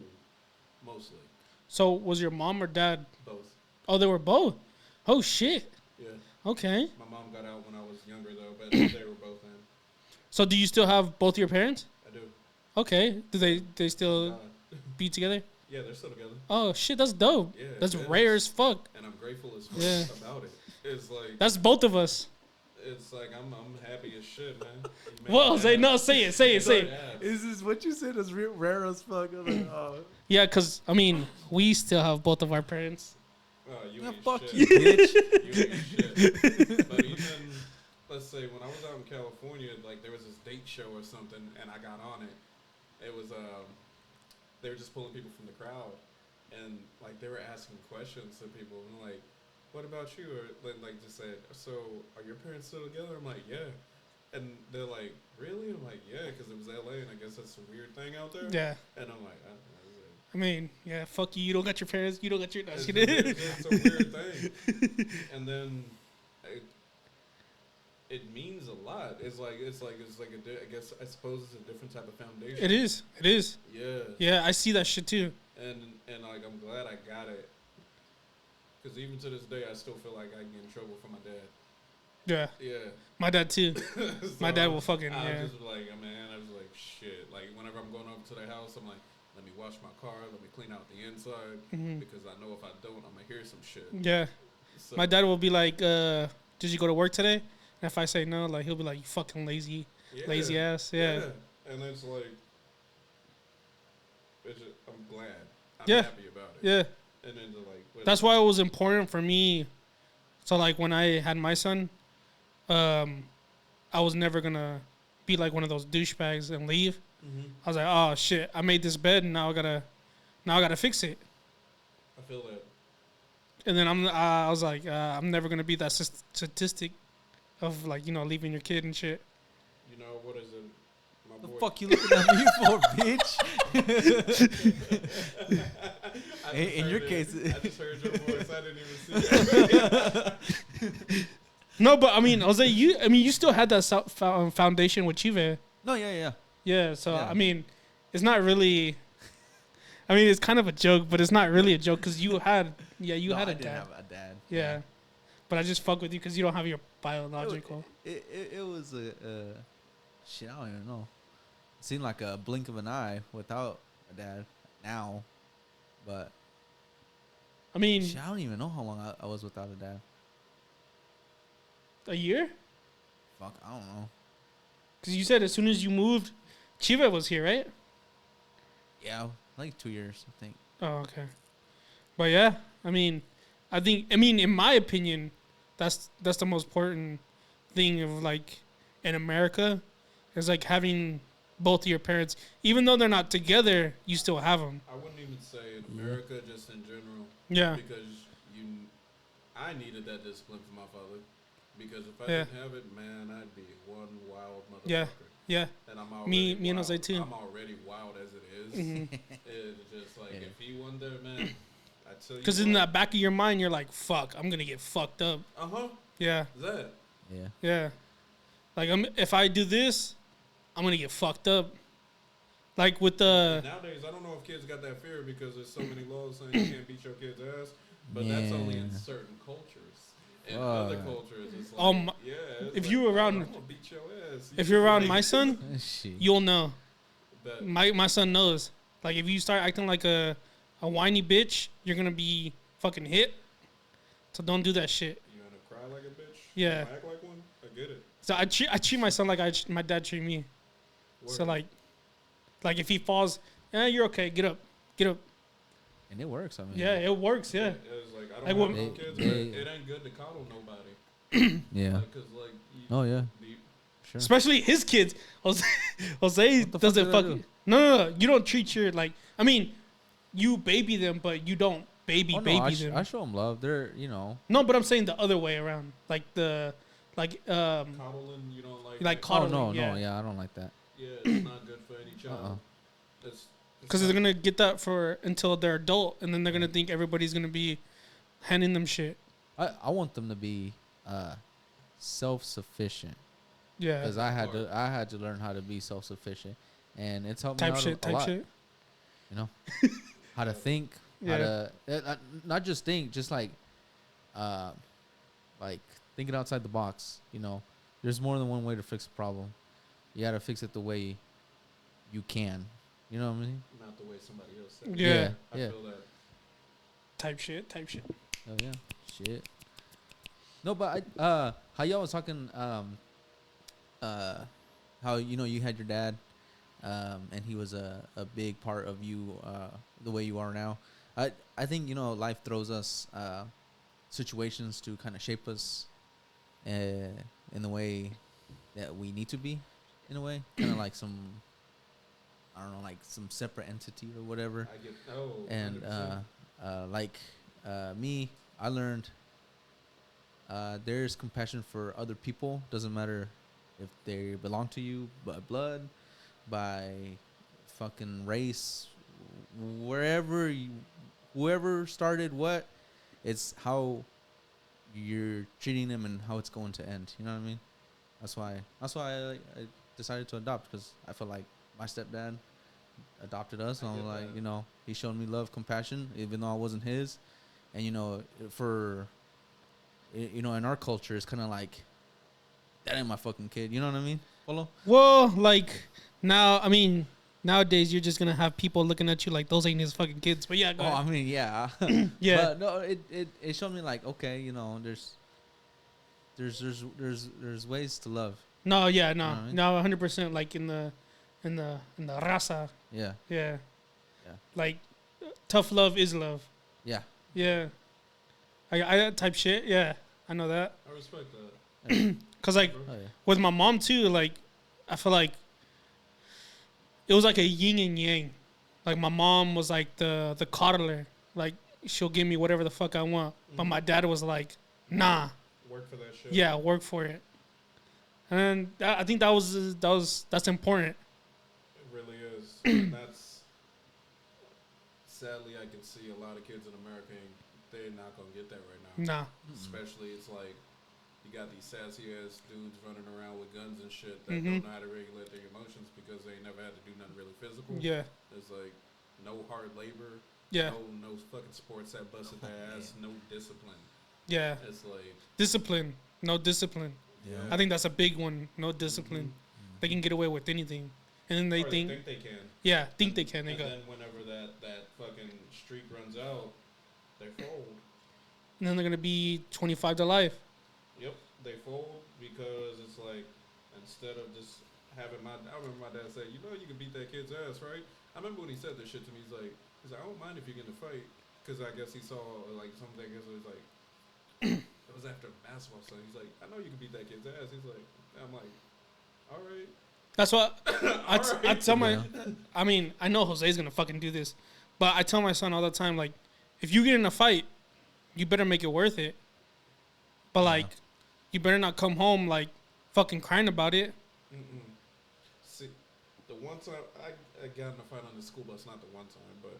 mostly. So was your mom or dad? Both. Oh, they were both. Oh shit. Yeah. Okay. My mom got out when I was younger though, but they were both in. So do you still have both your parents? I do. Okay. Do they still be together? Yeah, they're still together. Oh shit, that's dope. Yeah, that's rare as fuck. And I'm grateful as fuck about it. It's like that's both of us. It's like I'm happy as shit, man. Well, say it. Is this what you said is rare as fuck? Like, yeah, because I mean, we still have both of our parents. Oh, you ain't fuck shit. you, bitch. You ain't shit. But even let's say when I was out in California, like there was this date show or something, and I got on it. It was they were just pulling people from the crowd, and like they were asking questions to people, and like, what about you? Or like just said, so are your parents still together? I'm like, yeah. And they're like, really? I'm like, yeah, because it was LA, and I guess that's a weird thing out there. Yeah. And I'm like, I mean, yeah, fuck you. You don't got your parents. You don't got your. it's just a weird thing. And then it means a lot. It's like I guess I suppose it's a different type of foundation. It is. It is. Yeah. Yeah, I see that shit too. And like I'm glad I got it. Because even to this day, I still feel like I get in trouble from my dad. Yeah. Yeah. My dad too. So my dad will fucking. I was just like, man, I was like, shit. Like whenever I'm going over to their house, I'm like, let me wash my car, let me clean out the inside, because I know if I don't, I'm gonna hear some shit. Yeah. So my dad will be like, did you go to work today? And if I say no, like he'll be like, you fucking lazy ass. Yeah. And it's like, I'm glad. I'm happy about it. Yeah. And then that's why it was important for me. So like when I had my son, I was never gonna be like one of those douchebags and leave. I was like, oh shit, I made this bed and now I gotta fix it. I feel that. And then I was like, I'm never gonna be that statistic of like, you know, leaving your kid and shit. You know, what is it? My the boy. Fuck you looking at me for, bitch? In your case, I just heard your voice. I didn't even see it. No, but I mean, Jose, you still had that foundation with Chive. No, yeah. Yeah, so I mean, it's not really. I mean, it's kind of a joke, but it's not really a joke because you had a dad. I didn't have a dad. Yeah, but I just fuck with you because you don't have your biological. It was a shit. I don't even know. It seemed like a blink of an eye without a dad now, but I mean, shit, I don't even know how long I was without a dad. A year? Fuck, I don't know. Because you said as soon as you moved, Chiva was here, right? Yeah, like 2 years, I think. Oh, okay. But yeah, I mean, in my opinion, that's the most important thing of like in America is like having both of your parents, even though they're not together, you still have them. I wouldn't even say in America, just in general. Yeah. Because I needed that discipline from my father. Because if I didn't have it, man, I'd be one wild motherfucker. Yeah. And I'm already me and Jose too. I'm already wild as it is. It's just like if he won there, man, I tell you. Because in the back of your mind, you're like, "Fuck, I'm gonna get fucked up." Yeah. That. Yeah. Yeah. Like if I do this, I'm gonna get fucked up. Like with the nowadays, I don't know if kids got that fear because there's so many laws saying you can't beat your kid's ass, but that's only in certain cultures. In other cultures, it's like, if you were around, I'm gonna beat your ass. If you're around my son, you'll know. My son knows. Like if you start acting like a whiny bitch, you're gonna be fucking hit. So don't do that shit. You gonna cry like a bitch? Yeah. You act like one? I get it. So I treat my son like my dad treat me. Word. So like if he falls, you're okay. Get up. And it works. I mean, yeah, it works. Yeah. It's like I don't have no kids. It ain't good to coddle nobody. Yeah. Like, 'cause, like, oh yeah. Sure. Especially his kids. Jose doesn't fucking. No. You don't treat your like. I mean, you baby them, but you don't baby them. I show them love. They're No, but I'm saying the other way around. Like coddling. You don't like coddling. Oh no, yeah, I don't like that. Yeah, it's not good for any child. Because they're gonna get that until they're adult, and then they're gonna think everybody's gonna be handing them shit. I want them to be self-sufficient. Yeah. Because I had to learn how to be self-sufficient, and it's helped me out a lot. Shit. You know, how to think, how to not just think, just like thinking outside the box. You know, there's more than one way to fix a problem. You got to fix it the way you can. You know what I mean? Not the way somebody else said. Yeah. I feel that. Type shit. Oh yeah, shit. No, but how y'all was talking, how you had your dad, and he was a big part of you, the way you are now. I think life throws us situations to kind of shape us, in the way that we need to be, in a way, kind of like some I don't know, like some separate entity or whatever. I get And 100%. me, I learned there's compassion for other people. Doesn't matter if they belong to you by blood, by fucking race, wherever whoever started what. It's how you're treating them and how it's going to end. You know what I mean? That's why I decided to adopt, because I feel like my stepdad adopted us, and I was like, that. you know, he showed me love, compassion, even though I wasn't his. And you know, in our culture, it's kind of like, that ain't my fucking kid. You know what I mean? Follow? Well, like now, I mean, nowadays you're just gonna have people looking at you like those ain't his fucking kids. But yeah, go ahead. I mean, yeah, Yeah. But no, it showed me like, okay, you know, there's ways to love. No, yeah, no, You know what I mean? no, 100%. Like in the raza, Yeah, yeah, Yeah. like tough love is love. yeah. Yeah, I type shit. Yeah, I know that. I respect that. Cause like Oh yeah. with my mom too, like I feel like it was like a yin and yang. Like my mom was like the coddler. Like she'll give me whatever the fuck I want. But my dad was like, nah, Work for that shit. yeah, work for it. And I think that's important. It really is. And that's sadly I can see a lot of kids in America they're not gonna get that right now. Nah. Especially it's like you got these sassy ass dudes running around with guns and shit that Mhm. don't know how to regulate their emotions because they never had to do nothing really physical. Yeah. It's like no hard labor. Yeah. No fucking sports that busted their ass. No discipline. Yeah. It's like Discipline. No discipline. Yeah. I think that's a big one. No discipline. They can get away with anything. And then they or think, they can. yeah, think they can. They And go. then whenever that fucking streak runs out, they fold. And then they're going to be 25 to life. Yep, they fold because it's like instead of just having I remember my dad say, you know, you can beat that kid's ass, right? I remember when he said this shit to me. He's like, I don't mind if you get in a fight, because I guess he saw like something. I guess it was like it was after basketball. So he's like, I know you can beat that kid's ass. He's like, I'm like, all right. That's what I tell my. Yeah. I mean, I know Jose's gonna fucking do this, but I tell my son all the time, like, if you get in a fight, you better make it worth it. But like, you better not come home like fucking crying about it. Mm-mm. See, the one time I got in a fight on the school bus, not the one time, but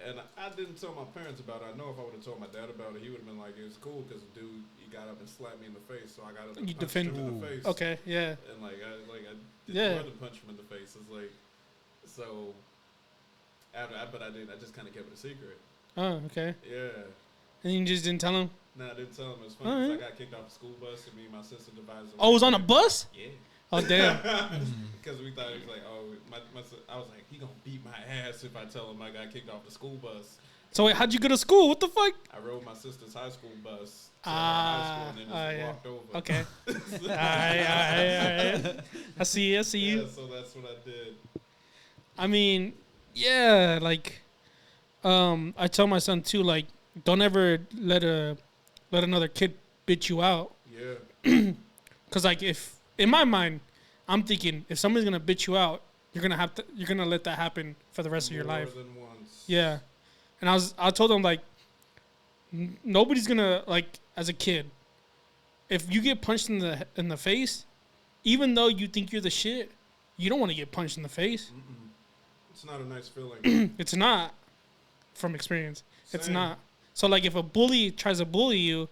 and I didn't tell my parents about it. I know if I would have told my dad about it, he would have been like, it was cool because the dude, he got up and slapped me in the face, so I got up and You punched defend- him in the face. Okay, yeah, And I did Yeah. more than punch him in the face. It's like, so but I just kind of kept it a secret. oh, okay. Yeah. And you just didn't tell him. No, I didn't tell him. It was funny All 'cause right. I got kicked off the school bus and me and my sister divided. Oh, it was on a bus. Yeah. Oh damn. Because we thought he was like, oh, I was like, he gonna beat my ass if I tell him I got kicked off the school bus. So wait, how'd you go to school? What the fuck? I rode my sister's high school bus to high school and then just yeah. walked over. Okay. Alright. I see you. Yeah, so that's what I did. I mean, yeah, like, I tell my son too, like, don't ever let another kid bitch you out. Yeah. Cause like, if in my mind, I'm thinking if somebody's gonna bitch you out, you're gonna let that happen for the rest of your life. More than once. Yeah, and I told him like, nobody's gonna like as a kid, if you get punched in the face, even though you think you're the shit, you don't want to get punched in the face. Mm-mm. It's not a nice feeling. It's not, from experience. It's Same. not. So like, if a bully tries to bully you,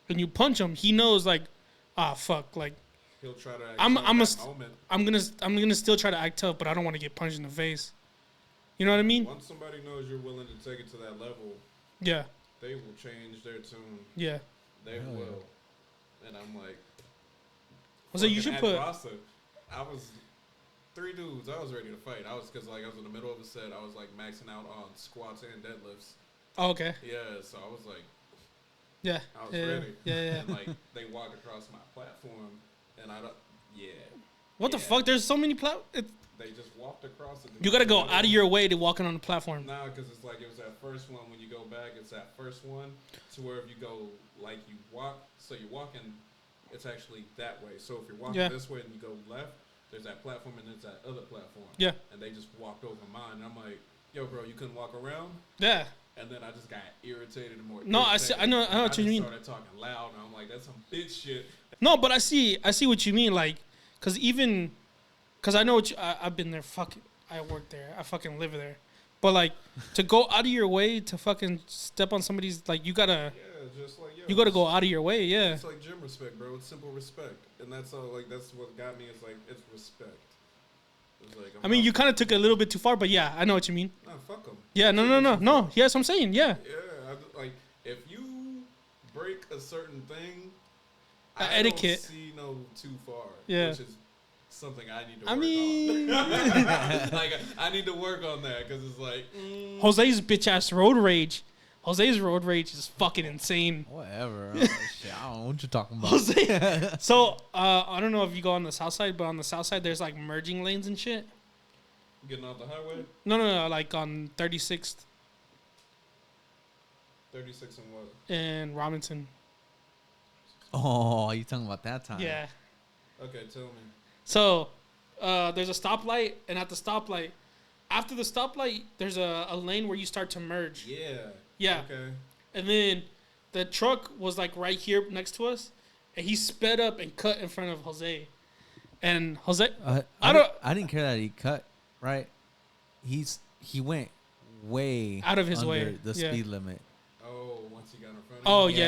and you punch him, he knows like, ah, fuck, like He'll try to. I'm moment. I'm gonna still try to act tough, but I don't want to get punched in the face. You know what I mean? Once somebody knows you're willing to take it to that level, Yeah, they will change their tune. yeah. They Hell will. And I'm like, So you should at put. Rasa, I was 3 dudes. I was ready to fight. I was in the middle of a set. I was like maxing out on squats and deadlifts. Oh, okay. Yeah, so I was like, Yeah. I was yeah, ready. Yeah, yeah. And like they walked across my platform, and I don't. Yeah. What the Yeah. fuck? There's so many They just walked across it. You gotta go out of your way to walk on the platform. Nah, because it's like it was that first one. When you go back, it's that first one to where if you go like you walk, so you're walking, it's actually that way. So if you're walking Yeah. this way and you go left, there's that platform and there's that other platform. Yeah. And they just walked over mine, and I'm like, yo, bro, you couldn't walk around? Yeah. And then I just got irritated and more. No, irritated. I know what you mean. I started talking loud, and I'm like, that's some bitch shit. No, but I see what you mean. Like, cause I know I've been there. Fucking, I work there. I fucking live there. But like, to go out of your way to fucking step on somebody's, like, you gotta. Yeah, just like, yo, you gotta go out of your way. Yeah. It's like gym respect, bro. It's simple respect, and that's all. Like, that's what got me. It's like, it's respect. It's like, I mean, you kind of took it a little bit too far, but yeah, I know what you mean. Nah, fuck them. Yeah, no. Yes, I'm saying, yeah. Yeah, like, if you break a certain thing, etiquette. don't see no too far. Yeah. Which is something I need to work on. Like, I need to work on that, because it's like... Jose's bitch-ass road rage. Jose's road rage is fucking insane. Whatever. Shit, I don't know what you're talking about. Jose. So, I don't know if you go on the south side, but on the south side, there's like merging lanes and shit. Getting off the highway? No, like on 36th 36 and what? and Robinson. Oh, you talking about that time? Yeah. Okay, tell me. So, there's a stoplight, and at the stoplight, after the stoplight, there's a lane where you start to merge. Yeah. Yeah. Okay. And then the truck was like right here next to us, and he sped up and cut in front of Jose. And Jose, I didn't care that he cut. Right, he went way out of his under way. the speed limit. Oh, once he got in front of Oh you? yeah.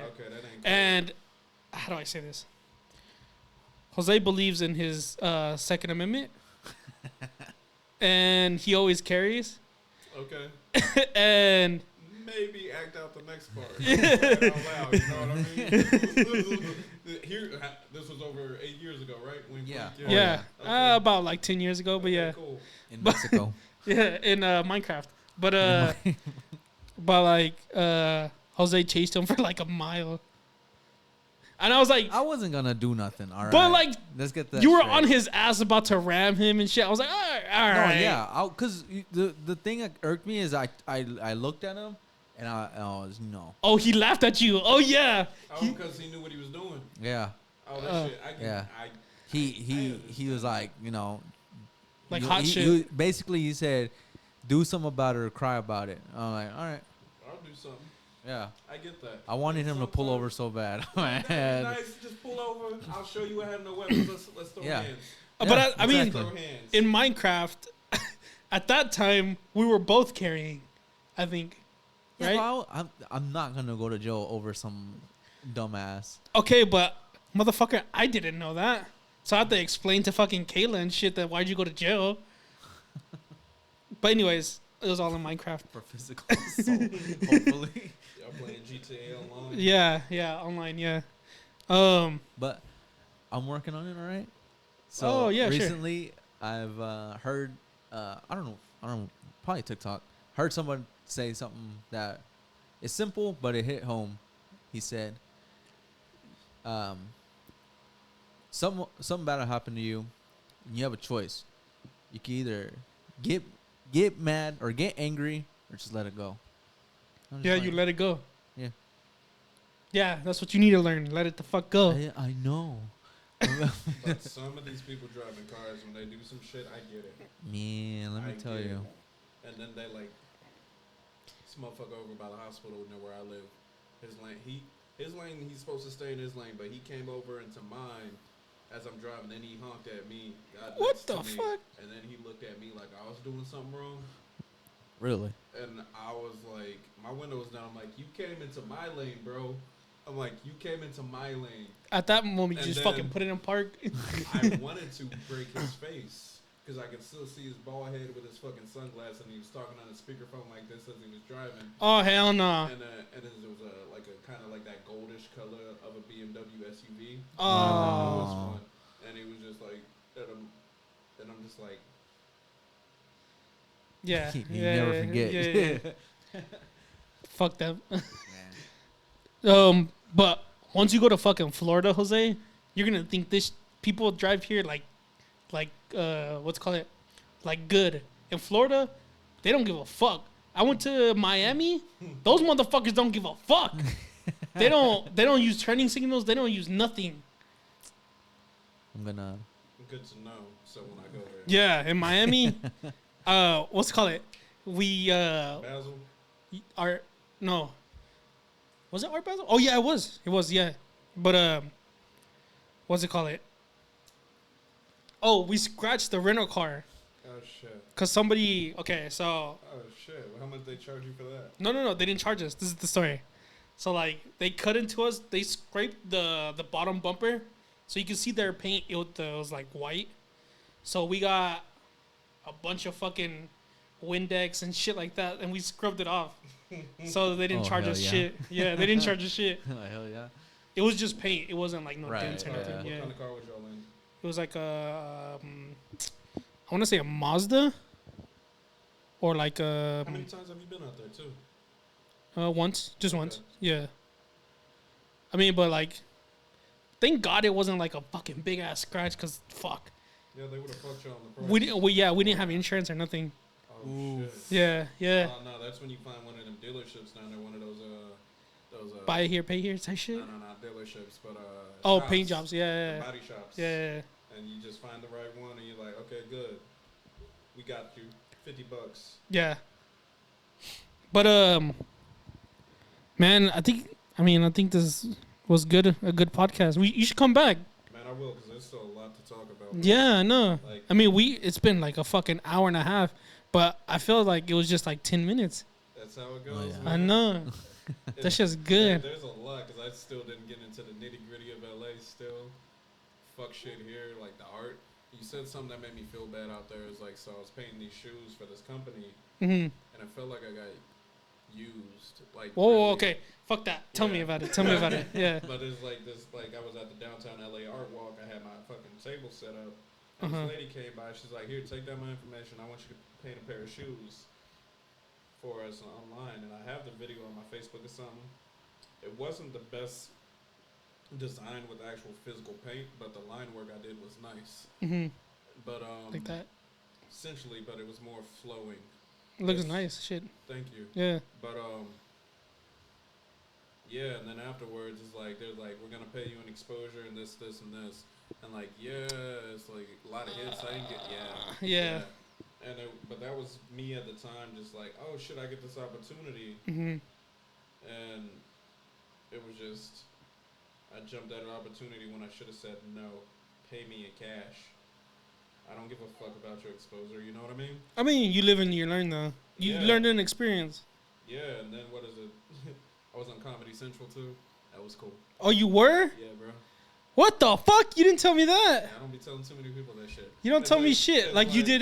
Okay, that ain't cool. And how do I say this? Jose believes in his Second Amendment, and he always carries. Okay. And maybe act out the next part. Say it out loud, you know what I mean? This was over 8 years ago, right? Yeah. Okay. About like 10 years ago, but Okay, yeah. Cool. In Mexico. Yeah, in Minecraft. But like Jose chased him for like a mile. And I was like, I wasn't gonna do nothing. All right. But like, let's get that. You were straight. on his ass about to ram him and shit. I was like, all right. No, yeah, because the thing that irked me is I looked at him and I was no. Oh, he laughed at you. Oh yeah. Oh, because he knew what he was doing. Yeah. Oh, that shit. Yeah. He was like, you know, like hot shit. Basically, he said, "Do something about it or cry about it." I'm like, all right. I'll do something. Yeah. I get that. I wanted him to pull over so bad. That'd be nice. Just pull over. I'll show you I have no weapons. Let's throw hands. But I mean, Throw hands. in Minecraft, at that time, we were both carrying, I think. Yeah, right? I'm not gonna go to jail over some dumbass. Okay, but motherfucker, I didn't know that. So I had to explain to fucking Kayla and shit that why'd you go to jail? But anyways, it was all in Minecraft. For physical assault, hopefully. Y'all playing GTA online? Yeah, online, yeah. But I'm working on it, all right? So recently I've heard I don't know, probably TikTok. Heard someone say something that is simple, but it hit home. He said, something bad will happen to you, and you have a choice. You can either get mad or get angry or just let it go. Yeah, you let it go. Yeah. Yeah, that's what you need to learn. Let it the fuck go. I know. But some of these people driving cars, when they do some shit, I get it. Man, let me tell you. And then they like, this motherfucker over by the hospital near where I live, his lane, he's supposed to stay in his lane, but he came over into mine as I'm driving, then he honked at me. What the fuck? And then he looked at me like I was doing something wrong. Really? And I was like, my window was down. I'm like, you came into my lane, bro. I'm like, you came into my lane. At that moment, you And just then fucking put it in park. I wanted to break his face because I could still see his bald head with his fucking sunglasses, and he was talking on a speakerphone like this as he was driving. Oh hell no! And then there was a kind of like that goldish color of a BMW SUV. Oh. And he was just like, and I'm just like, yeah, you never forget. Yeah. Fuck them. But once you go to fucking Florida, Jose, you're gonna think this people drive here like what's called it, like good. In Florida, they don't give a fuck. I went to Miami. Those motherfuckers don't give a fuck. They don't use turning signals. They don't use nothing. I'm gonna Good to know. So when I go there, Yeah, in Miami. What's it called it? We Basil. our no. Was it Art Basel? Oh yeah, it was. It was, yeah. But what's it called it? Oh, we scratched the rental car. Oh shit. Cause somebody, okay, so Oh shit. Well, how much they charge you for that? no, they didn't charge us. This is the story. So like they cut into us, they scraped the bottom bumper, so you can see their paint. It was like white. So we got a bunch of fucking Windex and shit like that, and we scrubbed it off. So they didn't charge hell us yeah. shit. Yeah, they didn't charge us shit. Oh, hell yeah. It was just paint. It wasn't like no Right, dents or yeah. nothing. What Yeah, kind of car was y'all in? it was like a I want to say a Mazda, or like How many times have you been out there too? once, just Okay. once. Yeah. I mean, but like, thank God it wasn't like a fucking big ass scratch, cause fuck, Yeah, they would have fucked you on the price. we didn't have insurance or nothing. Oh Ooh. shit. Yeah. Oh no, that's when you find one of them dealerships down there. One of those Buy it here, pay here type shit. No, not dealerships, but Oh, shops, paint jobs. the Yeah. body shops. Yeah. And you just find the right one, and you're like, okay, good. We got you. $50. Yeah. But man, I think this was good. A good podcast. You should come back. Man, I will, because there's still a lot to talk about. Yeah, I know. Like, I mean, it's been like a fucking hour and a half, but I feel like it was just like 10 minutes. that's how it Oh, goes. yeah. I man. know. That's just good. There's a lot, because I still didn't get into the nitty gritty of LA still. Fuck shit here, like the art. You said something that made me feel bad out there. It's like, so I was painting these shoes for this company, Hmm. and I felt like I got used. Like, Whoa, really. okay. Fuck that. Tell me Yeah. about it. Tell me about it. Yeah. But it's like this, like I was at the downtown LA art walk. I had my fucking table set up. And Uh-huh. this lady came by. She's like, "Here, take down my information. I want you to paint a pair of shoes for us online." And I have the video on my Facebook or something. It wasn't the best design with actual physical paint, but the line work I did was nice. Hmm. But Like that. essentially, but it was more flowing. Looks Yes. nice. Shit. Thank you. Yeah. But yeah, and then afterwards it's like they're like, we're gonna pay you an exposure and this, and this, and like, yeah, it's like a lot of hits. I didn't get Yeah. and but that was me at the time, just like, oh shit, I get this opportunity, Hmm. and it was just I jumped at an opportunity when I should have said no, pay me in cash. I don't give a fuck about your exposure. You know what I mean? I mean, you live and you learn though. You Yeah. learned an experience. Yeah, and then what is it? I was on Comedy Central too. That was cool. Oh, you were? Yeah, bro. What the fuck? You didn't tell me that. I don't be telling too many people that shit. You don't It's tell me like- shit. it's Like you did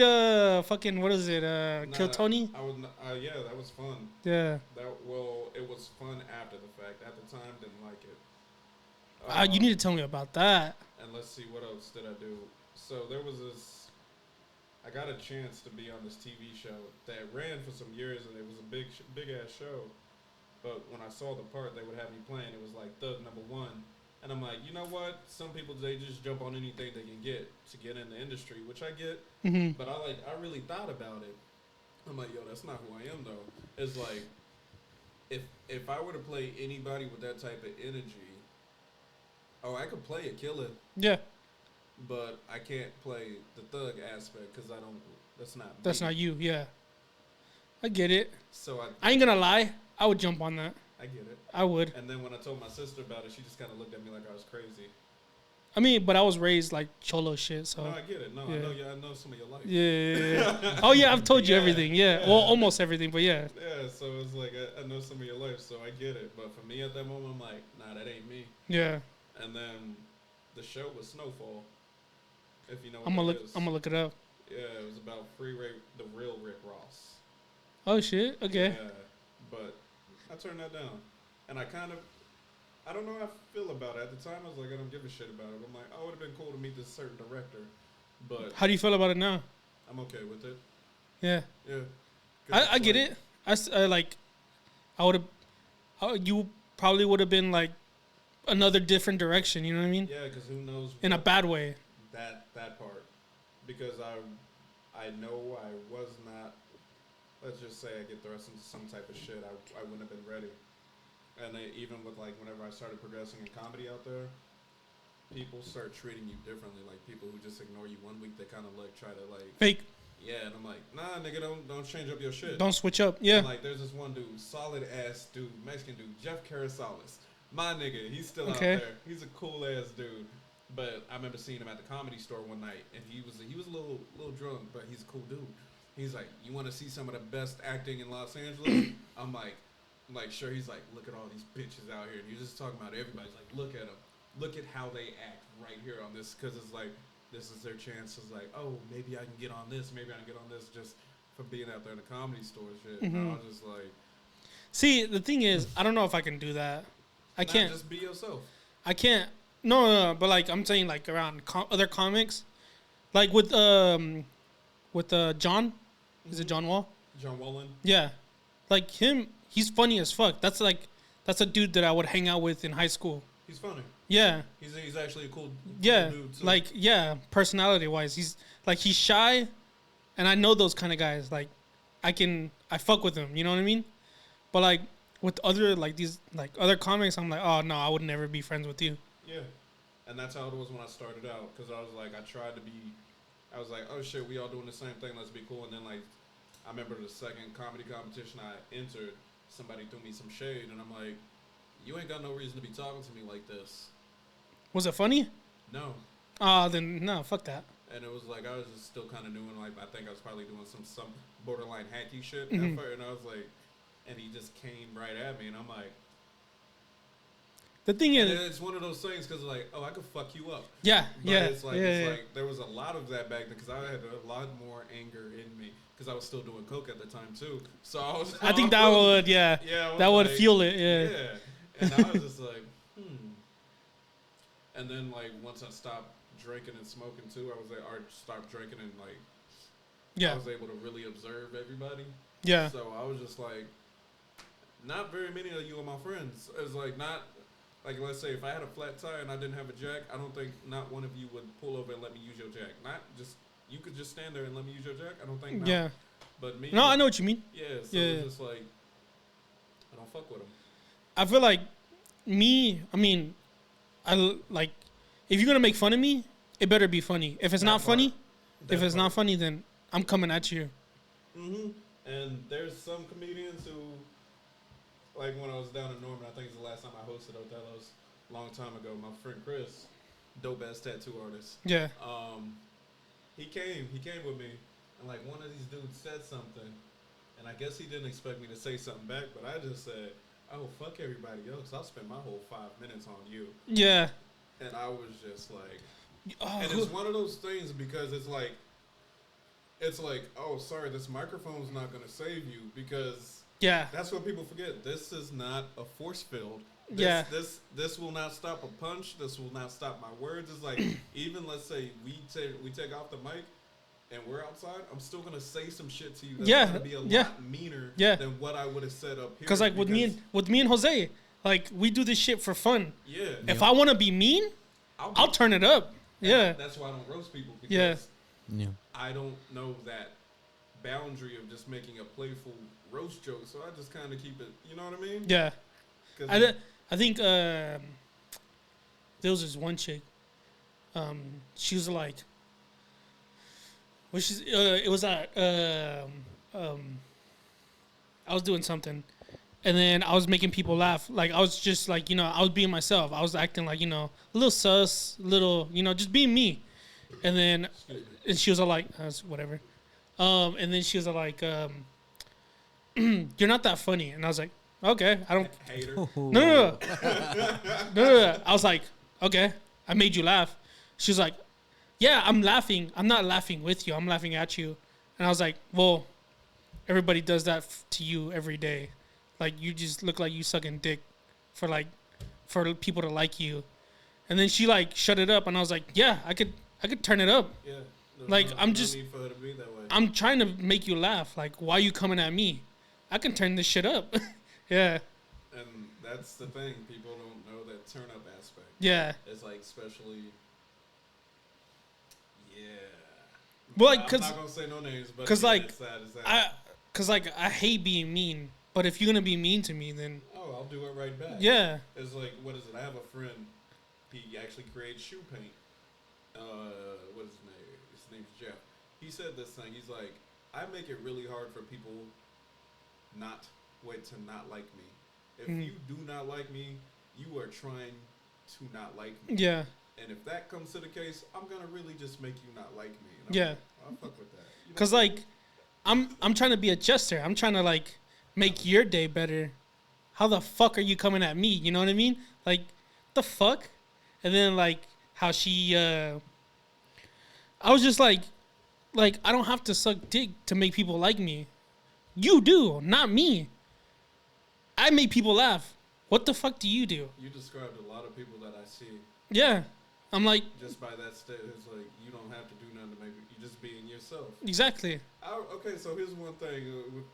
fucking what is it? Nah, Kill Tony? I was yeah, that was fun. Yeah. It was fun after the fact. At the time, didn't like it. You need to tell me about that. And let's see, what else did I do? So there was this. I got a chance to be on this TV show that ran for some years, and it was a big ass show. But when I saw the part they would have me playing, it was like Thug #1. And I'm like, you know what? Some people, they just jump on anything they can get to get in the industry, which I get. Hmm. But I really thought about it. I'm like, yo, that's not who I am though. It's like, if I were to play anybody with that type of energy, I could play a killer, Yeah. but I can't play the thug aspect because I don't. That's not. That's me. not you. Yeah. I get it. So I ain't gonna lie. I would jump on that. I get it. I would. And then when I told my sister about it, she just kind of looked at me like I was crazy. I mean, but I was raised like cholo shit, so. No, I get it. No, Yeah. I know some of your life. Yeah. Oh yeah, I've told you Yeah, everything. Yeah. yeah. Well, almost everything, but yeah. Yeah, so it's like I know some of your life, so I get it. But for me at that moment, I'm like, nah, that ain't me. Yeah. And then the show was Snowfall. If you know what I'm gonna that look. is. I'm gonna look it up. Yeah, it was about the real Rick Ross. Oh shit. Okay. Yeah, but I turned that down, and I don't know how I feel about it. At the time, I was like, I don't give a shit about it. I'm like, oh, it would have been cool to meet this certain director, but How do you feel about it now? I'm okay with it. Yeah. Yeah. 'Cause I it's get like- it. I would have. You probably would have been like another different direction. You know what I mean? Yeah, because who knows In a what- bad way. that part, because I know I was not. Let's just say I get thrust into some type of shit. I wouldn't have been ready. And even with like whenever I started progressing in comedy out there, people start treating you differently. Like people who just ignore you 1 week, they kind of like try to like Fake. Yeah, and I'm like, nah, nigga, don't change up your shit. Don't switch up. Yeah. And like, there's this one dude, solid ass dude, Mexican dude, Jeff Carasalis. My nigga, he's still out there. He's a cool ass dude. But I remember seeing him at the Comedy Store one night, and he was a little drunk, but he's a cool dude. He's like, you want to see some of the best acting in Los Angeles? I'm like, sure. He's like, look at all these bitches out here. And he's just talking about everybody. He's like, look at them. Look at how they act right here on this, because it's like, this is their chance. It's like, oh, maybe I can get on this. Maybe I can get on this just for being out there in the Comedy Store shit. And I was just like, see, the thing is, I don't know if I can do that. I can't. Just be yourself. I can't. No, but like I'm saying, like around other comics, like with John, is it John Wall? John Wallen. Yeah, like him, he's funny as fuck. That's a dude that I would hang out with in high school. He's funny. Yeah. He's actually a cool dude too. Like personality wise, he's shy, and I know those kind of guys. Like, I fuck with them. You know what I mean? But like with other these other comics, I'm like, oh no, I would never be friends with you. Yeah, and that's how it was when I started out. Because I was like, I was like, oh shit, we all doing the same thing. Let's be cool. And then like, I remember the second comedy competition I entered, somebody threw me some shade, and I'm like, you ain't got no reason to be talking to me like this. Was it funny? No. Then no, fuck that. And it was like, I was just still kind of doing like, I think I was probably doing some borderline hacky shit Mm-hmm. at first, and I was like, and he just came right at me, and I'm like. The thing is, it's one of those things because like, oh, I could fuck you up. Yeah, but yeah, it's like, yeah. like there was a lot of that back then because I had a lot more anger in me because I was still doing coke at the time too. So I think that would, that would fuel it. Yeah. And I was just like, And then like once I stopped drinking and smoking too, I was like, or stopped drinking and like, I was able to really observe everybody. Yeah. So I was just like, not very many of you are my friends. It's like not. Like, let's say if I had a flat tire and I didn't have a jack, I don't think not one of you would pull over and let me use your jack. Not just, you could just stand there and let me use your jack. I don't think. Yeah. But me. No, I know what you mean. Yeah. So it's just like, I don't fuck with them. I feel like if you're going to make fun of me, it better be funny. If it's not funny, then I'm coming at you. Mm-hmm. And there's some comedians who, like when I was down in Norman, I think it's the last time I hosted Othello's, a long time ago. My friend Chris, dope ass tattoo artist. Yeah. He came with me, and like one of these dudes said something, and I guess he didn't expect me to say something back, but I just said, "Oh fuck everybody else, I'll spend my whole 5 minutes on you." Yeah. And I was just like, and it's one of those things because it's like, oh sorry, this microphone's not gonna save you because. Yeah, that's what people forget. This is not a force field. This will not stop a punch. This will not stop my words. It's like even let's say we take off the mic and we're outside. I'm still gonna say some shit to you. That's gonna be a lot meaner than what I would have said up here. Because like with me and Jose, like we do this shit for fun. Yeah. If I want to be mean, I'll turn it up. Yeah. That's why I don't roast people because I don't know that boundary of just making a playful roast joke, so I just kind of keep it. You know what I mean? Yeah. I think there was this one chick. She was like, it was at I was doing something, and then I was making people laugh. Like I was just like I was being myself. I was acting like a little sus, just being me. And then and she was all like, whatever. And then she was like, you're not that funny. And I was like, okay, I don't. Hater. No. I was like, okay, I made you laugh. She was like, yeah, I'm laughing. I'm not laughing with you. I'm laughing at you. And I was like, well, everybody does that to you every day. Like, you just look like you sucking dick for people to like you. And then she like shut it up. And I was like, yeah, I could turn it up. Yeah. I'm just. No need for her to be that way. I'm trying to make you laugh. Like, why are you coming at me? I can turn this shit up. Yeah. And that's the thing. People don't know that turn up aspect. Yeah. It's like, especially. Yeah. Well, like, I'm not gonna say no names, but because it's sad. I hate being mean. But if you're gonna be mean to me, then I'll do it right back. Yeah. It's like, what is it? I have a friend. He actually creates shoe paint. What is his name? His name's Jeff. He said this thing. He's like, I make it really hard for people to not like me. If you do not like me, you are trying to not like me. Yeah. And if that comes to the case, I'm gonna really just make you not like me. Yeah. Like, I'll fuck with that. You know? Cause like, I'm trying to be a jester. I'm trying to like make your day better. How the fuck are you coming at me? You know what I mean? Like, the fuck? And then like how she, I was just like I don't have to suck dick to make people like me. You do, not me. I make people laugh. What the fuck do you do? You described a lot of people that I see. Yeah. I'm like... Just by that state, it's like, you don't have to do nothing to make it. You just being yourself. Exactly. Okay, so here's one thing.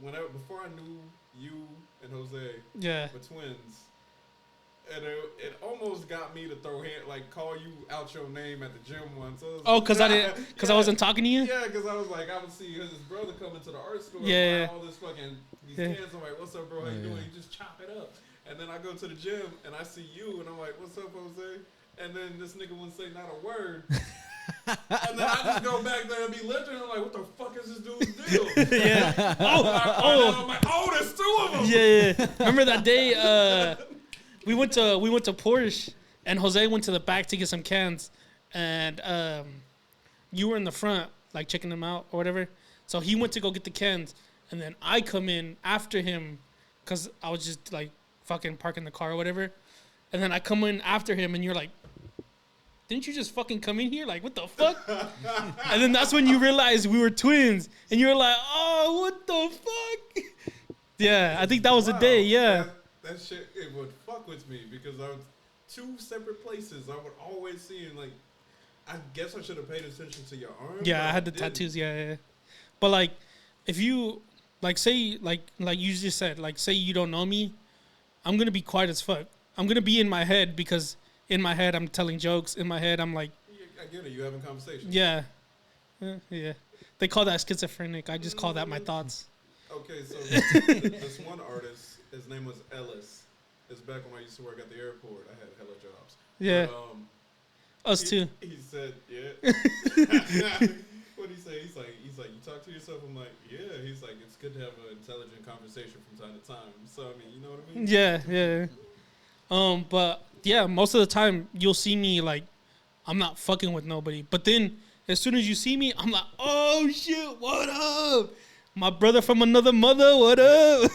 Before I knew you and Jose were twins, and it almost got me to call you out your name at the gym once. So because I wasn't talking to you? Yeah, because I was like, I would see his brother come into the art store and buy all this fucking these cans. I'm like, what's up, bro? How you doing? You just chop it up. And then I go to the gym and I see you and I'm like, what's up, Jose? And then this nigga wouldn't say not a word. And then I just go back there and be lifting. I'm like, what the fuck is this dude's deal? Yeah. I'm like, oh, there's two of them. Yeah. Remember that day? We went to Porsche, and Jose went to the back to get some cans, and you were in the front, like checking them out or whatever. So he went to go get the cans, and then I come in after him, cause I was just like fucking parking the car or whatever, and then I come in after him, and you're like, didn't you just fucking come in here? Like, what the fuck? And then that's when you realized we were twins, and you were like, oh, what the fuck? Yeah, I think that was the day. Yeah. That shit, it would fuck with me because I was two separate places. I would always see it. Like, I guess I should have paid attention to your arm. Yeah, I had the tattoos. Yeah. But like, if you say like you just said, like, say you don't know me, I'm gonna be quiet as fuck. I'm gonna be in my head because in my head I'm telling jokes. In my head I'm like, I get it. You having conversations. Yeah. They call that schizophrenic. I just call that my thoughts. Okay, so this one artist. His name was Ellis. It's back when I used to work at the airport. I had hella jobs. Yeah. But, us too. He said, yeah. What'd he say? He's like, you talk to yourself? I'm like, yeah. He's like, it's good to have an intelligent conversation from time to time. So, I mean, you know what I mean? Yeah. But, yeah, most of the time, you'll see me, like, I'm not fucking with nobody. But then, as soon as you see me, I'm like, oh, shit, what up? My brother from another mother, what up?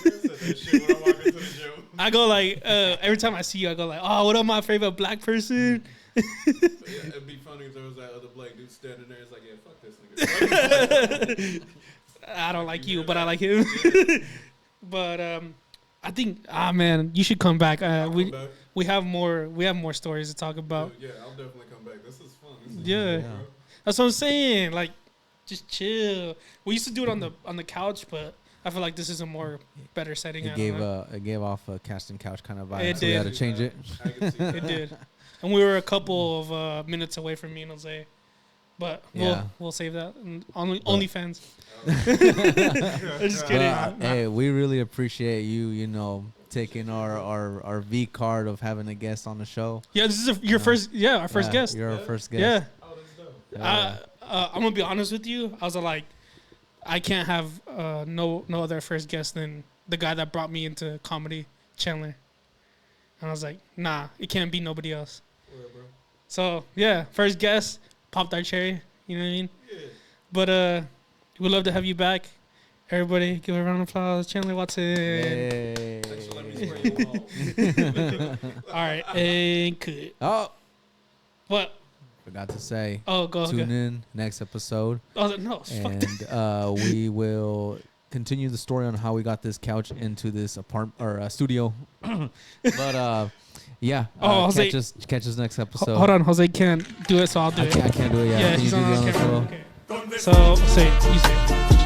I go like, every time I see you, I go like, oh, what up, my favorite black person? It'd be funny if there was that other black dude standing there. It's like, yeah, fuck this nigga. I don't like you, but I like him. But I think, man, you should come back. We have more stories to talk about. Yeah, I'll definitely come back. This is fun. That's what I'm saying. Like, just chill. We used to do it on the couch, but I feel like this is a more better setting. It gave off a casting couch kind of vibe. It so did. We had to change it. It did. And we were a couple of minutes away from me and Jose, but we'll save that. Only fans. I'm just kidding. Hey, we really appreciate you. You know, taking our V card of having a guest on the show. Yeah, this is your first. Yeah, our first guest. You're our first guest. Yeah. Oh, that's dope. I'm gonna be honest with you. I was like, I can't have no other first guest than the guy that brought me into comedy, Chandler. And I was like, nah, it can't be nobody else. Yeah, bro. So yeah, first guest, popped our cherry. You know what I mean? Yeah. But we'd love to have you back. Everybody, give a round of applause, Chandler Watson. Hey. Thanks for letting me spray you all. All right, and cut. Oh, What? forgot to say. Oh, go. Tune in next episode. Oh no, fuck that. And we will continue the story on how we got this couch into this apartment or studio. But yeah, catch us next episode. Hold on, Jose can't do it, so I'll do it. I can't do it. Yeah, Yeah, can you he's do on the camera. solo? Okay. So say it. You say it.